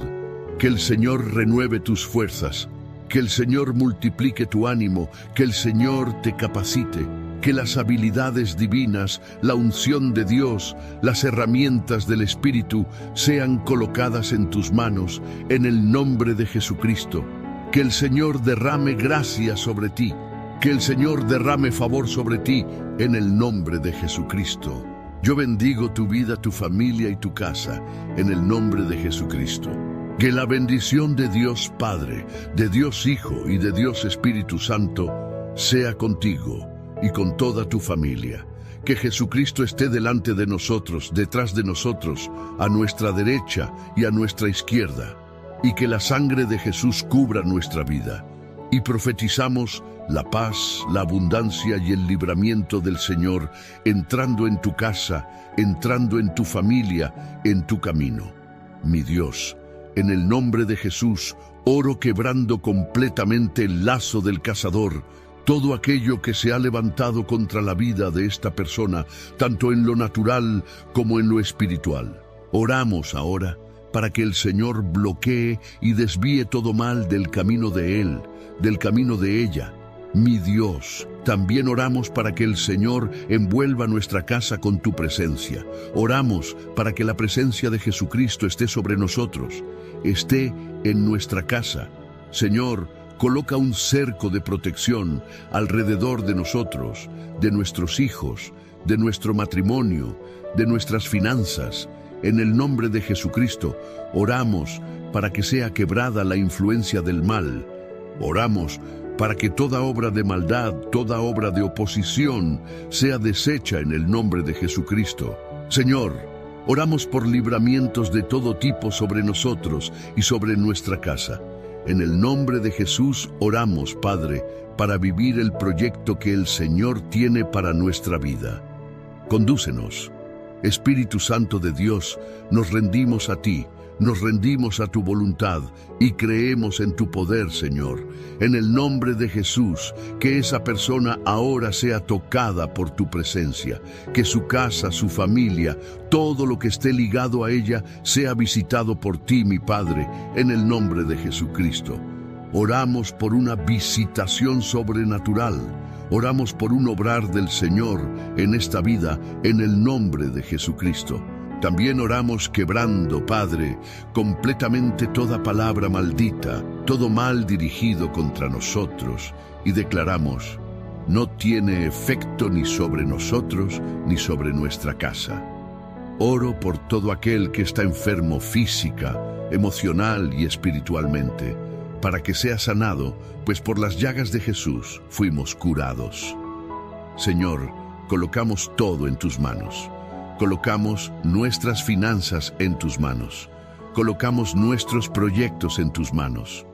Que el Señor renueve tus fuerzas, que el Señor multiplique tu ánimo, que el Señor te capacite, que las habilidades divinas, la unción de Dios, las herramientas del Espíritu sean colocadas en tus manos, en el nombre de Jesucristo. Que el Señor derrame gracia sobre ti. Que el Señor derrame favor sobre ti en el nombre de Jesucristo. Yo bendigo tu vida, tu familia y tu casa en el nombre de Jesucristo. Que la bendición de Dios Padre, de Dios Hijo y de Dios Espíritu Santo sea contigo y con toda tu familia. Que Jesucristo esté delante de nosotros, detrás de nosotros, a nuestra derecha y a nuestra izquierda. Y que la sangre de Jesús cubra nuestra vida. Y profetizamos la paz, la abundancia y el libramiento del Señor entrando en tu casa, entrando en tu familia, en tu camino. Mi Dios, en el nombre de Jesús, oro quebrando completamente el lazo del cazador, todo aquello que se ha levantado contra la vida de esta persona, tanto en lo natural como en lo espiritual. Oramos ahora para que el Señor bloquee y desvíe todo mal del camino de él, del camino de ella. Mi Dios, también oramos para que el Señor envuelva nuestra casa con tu presencia. Oramos para que la presencia de Jesucristo esté sobre nosotros, esté en nuestra casa. Señor, coloca un cerco de protección alrededor de nosotros, de nuestros hijos, de nuestro matrimonio, de nuestras finanzas. En el nombre de Jesucristo, oramos para que sea quebrada la influencia del mal. Oramos para que toda obra de maldad, toda obra de oposición, sea deshecha en el nombre de Jesucristo. Señor, oramos por libramientos de todo tipo sobre nosotros y sobre nuestra casa. En el nombre de Jesús oramos, Padre, para vivir el proyecto que el Señor tiene para nuestra vida. Condúcenos. Espíritu Santo de Dios, nos rendimos a ti, nos rendimos a tu voluntad y creemos en tu poder, Señor. En el nombre de Jesús, que esa persona ahora sea tocada por tu presencia, que su casa, su familia, todo lo que esté ligado a ella, sea visitado por ti, mi Padre, en el nombre de Jesucristo. Oramos por una visitación sobrenatural. Oramos por un obrar del Señor en esta vida, en el nombre de Jesucristo. También oramos quebrando, Padre, completamente toda palabra maldita, todo mal dirigido contra nosotros, y declaramos, no tiene efecto ni sobre nosotros ni sobre nuestra casa. Oro por todo aquel que está enfermo física, emocional y espiritualmente, para que sea sanado, pues por las llagas de Jesús fuimos curados. Señor, colocamos todo en tus manos. Colocamos nuestras finanzas en tus manos. Colocamos nuestros proyectos en tus manos.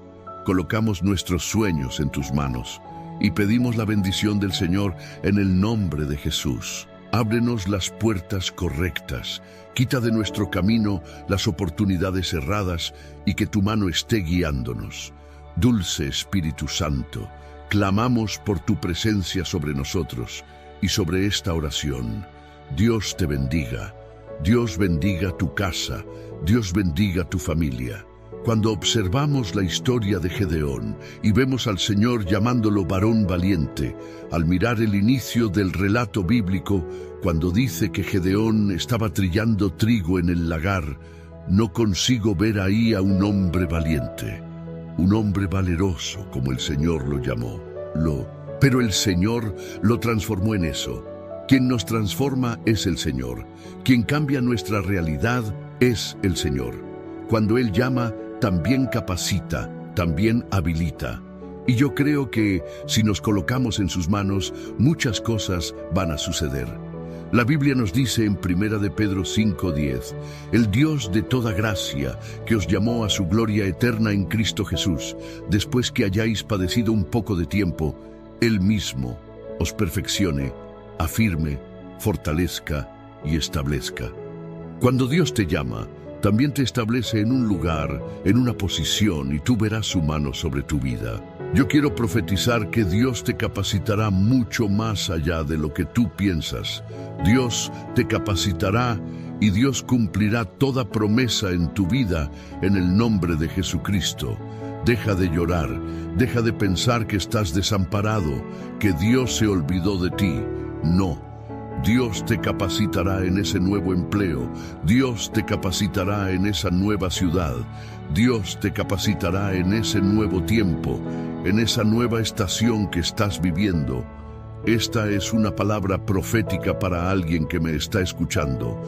Colocamos nuestros sueños en tus manos. Y pedimos la bendición del Señor en el nombre de Jesús. Ábrenos las puertas correctas. Quita de nuestro camino las oportunidades erradas y que tu mano esté guiándonos. Dulce Espíritu Santo, clamamos por tu presencia sobre nosotros y sobre esta oración. Dios te bendiga. Dios bendiga tu casa. Dios bendiga tu familia. Cuando observamos la historia de Gedeón y vemos al Señor llamándolo varón valiente, al mirar el inicio del relato bíblico, cuando dice que Gedeón estaba trillando trigo en el lagar, no consigo ver ahí a un hombre valiente, un hombre valeroso, como el Señor lo llamó. Pero el Señor lo transformó en eso. Quien nos transforma es el Señor. Quien cambia nuestra realidad es el Señor. Cuando Él llama, también capacita, también habilita. Y yo creo que si nos colocamos en sus manos, muchas cosas van a suceder. La Biblia nos dice en 1 de Pedro 5:10, el Dios de toda gracia, que os llamó a su gloria eterna en Cristo Jesús, después que hayáis padecido un poco de tiempo, Él mismo os perfeccione, afirme, fortalezca y establezca. Cuando Dios te llama, también te establece en un lugar, en una posición, y tú verás su mano sobre tu vida. Yo quiero profetizar que Dios te capacitará mucho más allá de lo que tú piensas. Dios te capacitará y Dios cumplirá toda promesa en tu vida en el nombre de Jesucristo. Deja de llorar, deja de pensar que estás desamparado, que Dios se olvidó de ti. No. Dios te capacitará en ese nuevo empleo. Dios te capacitará en esa nueva ciudad. Dios te capacitará en ese nuevo tiempo, en esa nueva estación que estás viviendo. Esta es una palabra profética para alguien que me está escuchando.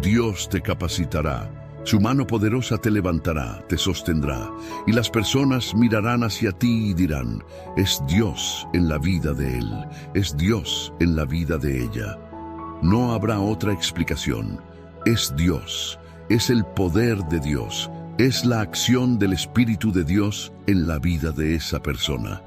Dios te capacitará. Su mano poderosa te levantará, te sostendrá, y las personas mirarán hacia ti y dirán, es Dios en la vida de él, es Dios en la vida de ella. No habrá otra explicación. Es Dios, es el poder de Dios, es la acción del Espíritu de Dios en la vida de esa persona.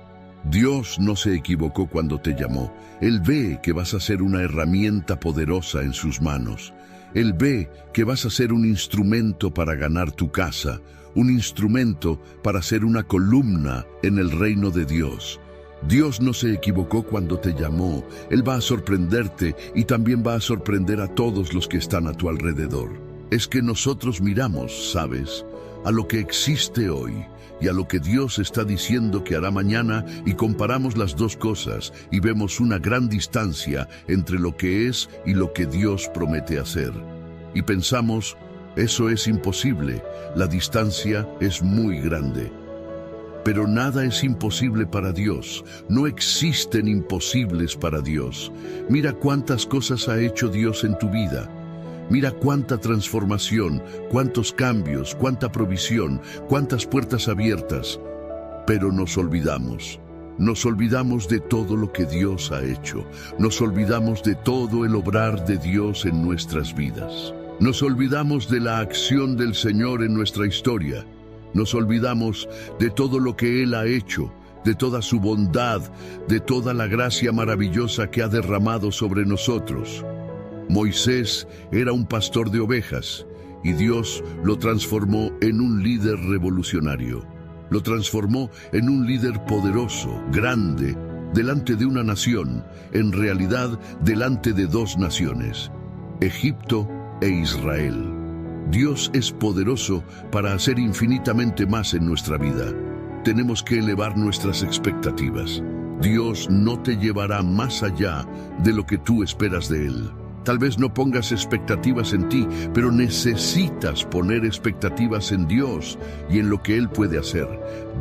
Dios no se equivocó cuando te llamó. Él ve que vas a ser una herramienta poderosa en sus manos. Él ve que vas a ser un instrumento para ganar tu casa, un instrumento para ser una columna en el reino de Dios. Dios no se equivocó cuando te llamó. Él va a sorprenderte y también va a sorprender a todos los que están a tu alrededor. Es que nosotros miramos, ¿sabes?, a lo que existe hoy y a lo que Dios está diciendo que hará mañana, y comparamos las dos cosas y vemos una gran distancia entre lo que es y lo que Dios promete hacer. Y pensamos, eso es imposible, la distancia es muy grande. Pero nada es imposible para Dios, no existen imposibles para Dios. Mira cuántas cosas ha hecho Dios en tu vida. Mira cuánta transformación, cuántos cambios, cuánta provisión, cuántas puertas abiertas. Pero nos olvidamos de todo lo que Dios ha hecho. Nos olvidamos de todo el obrar de Dios en nuestras vidas. Nos olvidamos de la acción del Señor en nuestra historia. Nos olvidamos de todo lo que Él ha hecho, de toda su bondad, de toda la gracia maravillosa que ha derramado sobre nosotros. Moisés era un pastor de ovejas y Dios lo transformó en un líder revolucionario. Lo transformó en un líder poderoso, grande, delante de una nación, en realidad delante de dos naciones, Egipto e Israel. Dios es poderoso para hacer infinitamente más en nuestra vida. Tenemos que elevar nuestras expectativas. Dios no te llevará más allá de lo que tú esperas de Él. Tal vez no pongas expectativas en ti, pero necesitas poner expectativas en Dios y en lo que Él puede hacer.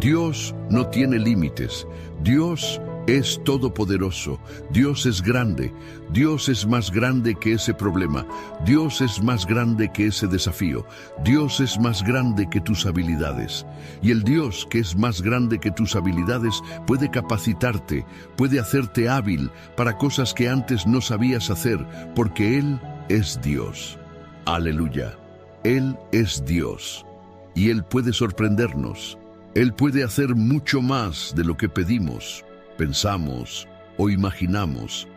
Dios no tiene límites. Dios es todopoderoso. Dios es grande. Dios es más grande que ese problema. Dios es más grande que ese desafío. Dios es más grande que tus habilidades. Y el Dios que es más grande que tus habilidades puede capacitarte, puede hacerte hábil para cosas que antes no sabías hacer, porque Él es Dios. Aleluya. Él es Dios. Y Él puede sorprendernos. Él puede hacer mucho más de lo que pedimos, pensamos o imaginamos.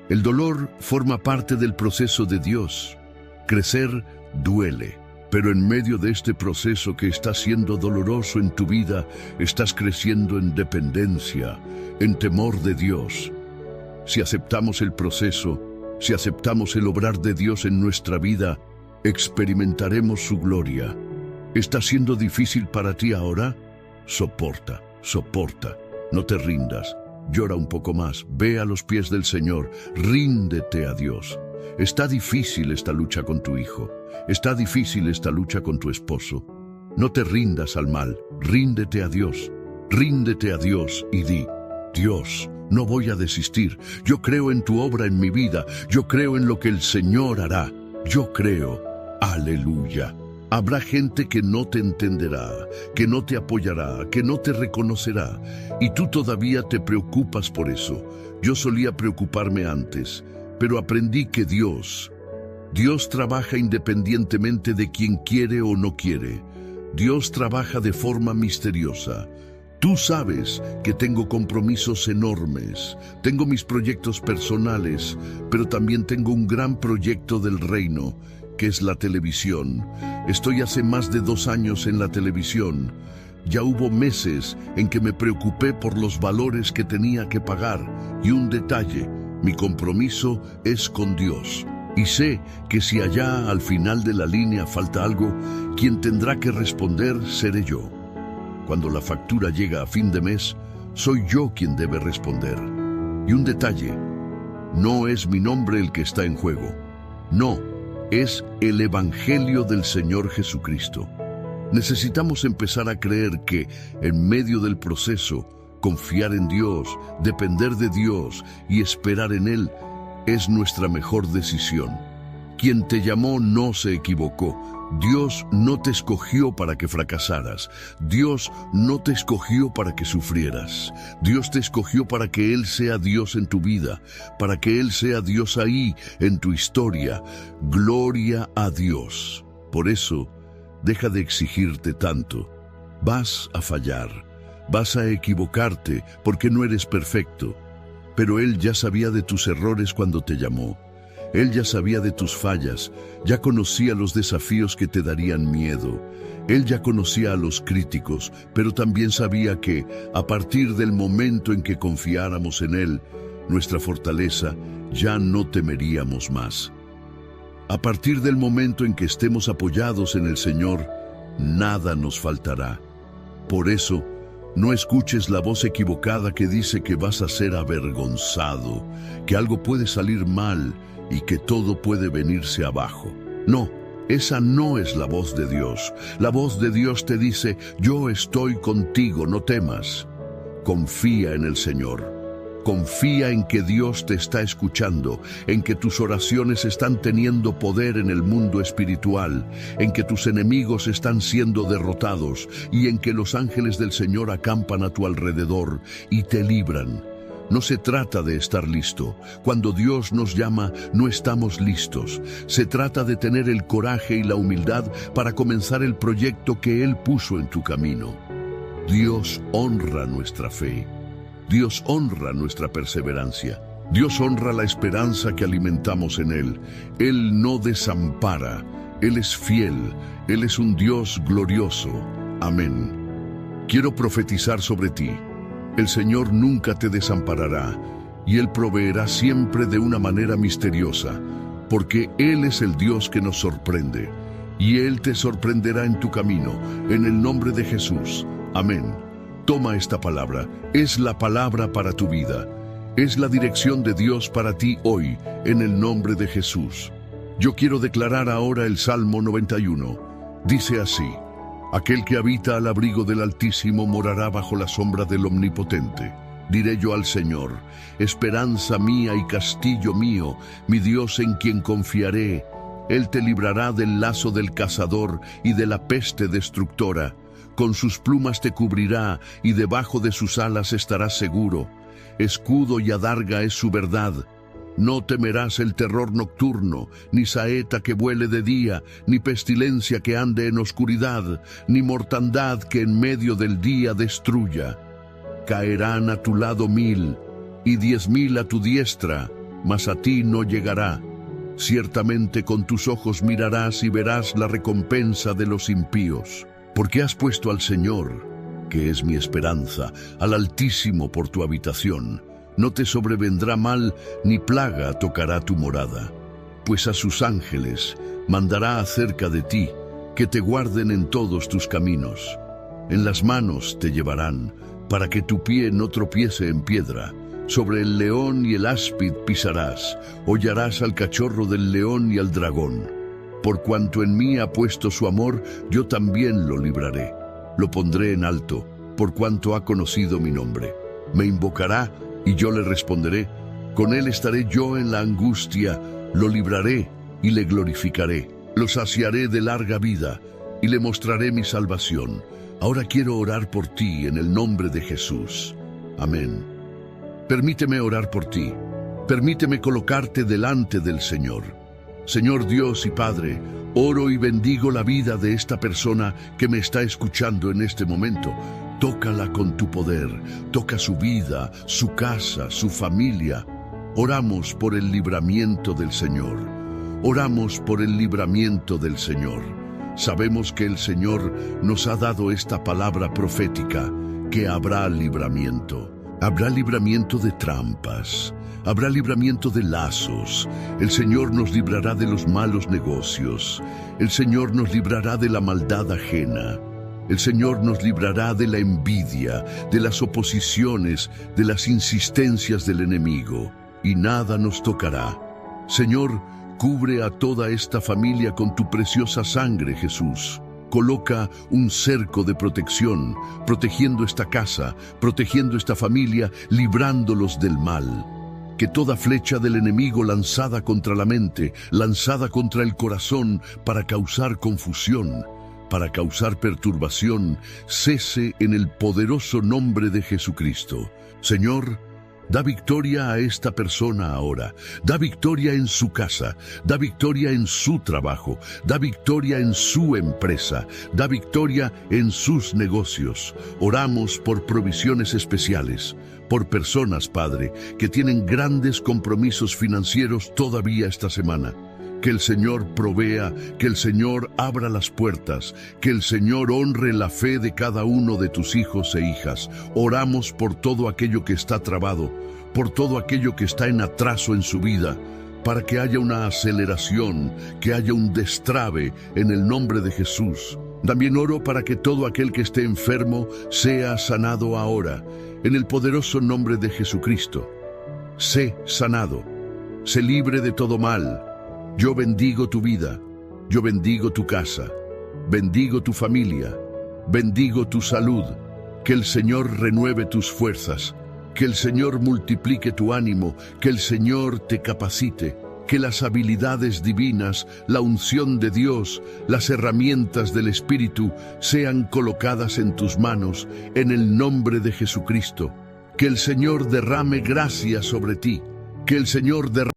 El dolor forma parte del proceso de Dios. Crecer duele, pero en medio de este proceso que está siendo doloroso en tu vida, estás creciendo en dependencia, en temor de Dios. Si aceptamos el proceso, si aceptamos el obrar de Dios en nuestra vida, experimentaremos su gloria. ¿Está siendo difícil para ti ahora? Soporta, soporta, no te rindas. Llora un poco más, ve a los pies del Señor, ríndete a Dios. Está difícil esta lucha con tu hijo, está difícil esta lucha con tu esposo. No te rindas al mal, ríndete a Dios y di, Dios, no voy a desistir, yo creo en tu obra en mi vida, yo creo en lo que el Señor hará, yo creo, aleluya. Habrá gente que no te entenderá, que no te apoyará, que no te reconocerá, y tú todavía te preocupas por eso. Yo solía preocuparme antes, pero aprendí que Dios trabaja independientemente de quien quiere o no quiere. Dios trabaja de forma misteriosa. Tú sabes que tengo compromisos enormes, tengo mis proyectos personales, pero también tengo un gran proyecto del reino, que es la televisión. Estoy hace más de 2 años en la televisión. Ya hubo meses en que me preocupé por los valores que tenía que pagar. Y un detalle, mi compromiso es con Dios. Y sé que si allá al final de la línea falta algo, quien tendrá que responder seré yo. Cuando la factura llega a fin de mes, soy yo quien debe responder. Y un detalle, no es mi nombre el que está en juego. No, es el Evangelio del Señor Jesucristo. Necesitamos empezar a creer que, en medio del proceso, confiar en Dios, depender de Dios y esperar en Él es nuestra mejor decisión. Quien te llamó no se equivocó. Dios no te escogió para que fracasaras. Dios no te escogió para que sufrieras. Dios te escogió para que Él sea Dios en tu vida, para que Él sea Dios ahí en tu historia. Gloria a Dios. Por eso, deja de exigirte tanto. Vas a fallar, vas a equivocarte porque no eres perfecto. Pero Él ya sabía de tus errores cuando te llamó. Él ya sabía de tus fallas, ya conocía los desafíos que te darían miedo. Él ya conocía a los críticos, pero también sabía que, a partir del momento en que confiáramos en Él, nuestra fortaleza, ya no temeríamos más. A partir del momento en que estemos apoyados en el Señor, nada nos faltará. Por eso, no escuches la voz equivocada que dice que vas a ser avergonzado, que algo puede salir mal y que todo puede venirse abajo. No, esa no es la voz de Dios. La voz de Dios te dice: yo estoy contigo, no temas. Confía en el Señor. Confía en que Dios te está escuchando, en que tus oraciones están teniendo poder en el mundo espiritual, en que tus enemigos están siendo derrotados y en que los ángeles del Señor acampan a tu alrededor y te libran. No se trata de estar listo. Cuando Dios nos llama, no estamos listos. Se trata de tener el coraje y la humildad para comenzar el proyecto que Él puso en tu camino. Dios honra nuestra fe. Dios honra nuestra perseverancia. Dios honra la esperanza que alimentamos en Él. Él no desampara. Él es fiel. Él es un Dios glorioso. Amén. Quiero profetizar sobre ti. El Señor nunca te desamparará, y Él proveerá siempre de una manera misteriosa, porque Él es el Dios que nos sorprende, y Él te sorprenderá en tu camino, en el nombre de Jesús. Amén. Toma esta palabra, es la palabra para tu vida. Es la dirección de Dios para ti hoy, en el nombre de Jesús. Yo quiero declarar ahora el Salmo 91. Dice así: aquel que habita al abrigo del Altísimo morará bajo la sombra del Omnipotente. Diré yo al Señor: esperanza mía y castillo mío, mi Dios en quien confiaré. Él te librará del lazo del cazador y de la peste destructora. Con sus plumas te cubrirá y debajo de sus alas estarás seguro. Escudo y adarga es su verdad. No temerás el terror nocturno, ni saeta que vuele de día, ni pestilencia que ande en oscuridad, ni mortandad que en medio del día destruya. Caerán a tu lado 1000, y 10.000 a tu diestra, mas a ti no llegará. Ciertamente con tus ojos mirarás y verás la recompensa de los impíos. Porque has puesto al Señor, que es mi esperanza, al Altísimo por tu habitación. No te sobrevendrá mal, ni plaga tocará tu morada. Pues a sus ángeles mandará acerca de ti, que te guarden en todos tus caminos. En las manos te llevarán, para que tu pie no tropiece en piedra. Sobre el león y el áspid pisarás, hollarás al cachorro del león y al dragón. Por cuanto en mí ha puesto su amor, yo también lo libraré. Lo pondré en alto, por cuanto ha conocido mi nombre. Me invocará, y yo le responderé. Con él estaré yo en la angustia, lo libraré y le glorificaré. Lo saciaré de larga vida y le mostraré mi salvación. Ahora quiero orar por ti en el nombre de Jesús. Amén. Permíteme orar por ti. Permíteme colocarte delante del Señor. Señor Dios y Padre, oro y bendigo la vida de esta persona que me está escuchando en este momento. Tócala con tu poder, toca su vida, su casa, su familia. Oramos por el libramiento del Señor. Oramos por el libramiento del Señor. Sabemos que el Señor nos ha dado esta palabra profética, que habrá libramiento. Habrá libramiento de trampas. Habrá libramiento de lazos. El Señor nos librará de los malos negocios. El Señor nos librará de la maldad ajena. El Señor nos librará de la envidia, de las oposiciones, de las insistencias del enemigo. Y nada nos tocará. Señor, cubre a toda esta familia con tu preciosa sangre, Jesús. Coloca un cerco de protección, protegiendo esta casa, protegiendo esta familia, librándolos del mal. que toda flecha del enemigo lanzada contra la mente, lanzada contra el corazón para causar confusión, para causar perturbación, cese en el poderoso nombre de Jesucristo. Señor, da victoria a esta persona ahora, da victoria en su casa, da victoria en su trabajo, da victoria en su empresa, da victoria en sus negocios. Oramos por provisiones especiales, por personas, Padre, que tienen grandes compromisos financieros todavía esta semana. Que el Señor provea, que el Señor abra las puertas, que el Señor honre la fe de cada uno de tus hijos e hijas. Oramos por todo aquello que está trabado, por todo aquello que está en atraso en su vida, para que haya una aceleración, que haya un destrabe en el nombre de Jesús. También oro para que todo aquel que esté enfermo sea sanado ahora, en el poderoso nombre de Jesucristo. Sé sanado, sé libre de todo mal. Yo bendigo tu vida, yo bendigo tu casa, bendigo tu familia, bendigo tu salud. Que el Señor renueve tus fuerzas, que el Señor multiplique tu ánimo, que el Señor te capacite, que las habilidades divinas, la unción de Dios, las herramientas del Espíritu sean colocadas en tus manos, en el nombre de Jesucristo. Que el Señor derrame gracia sobre ti, que el Señor derrame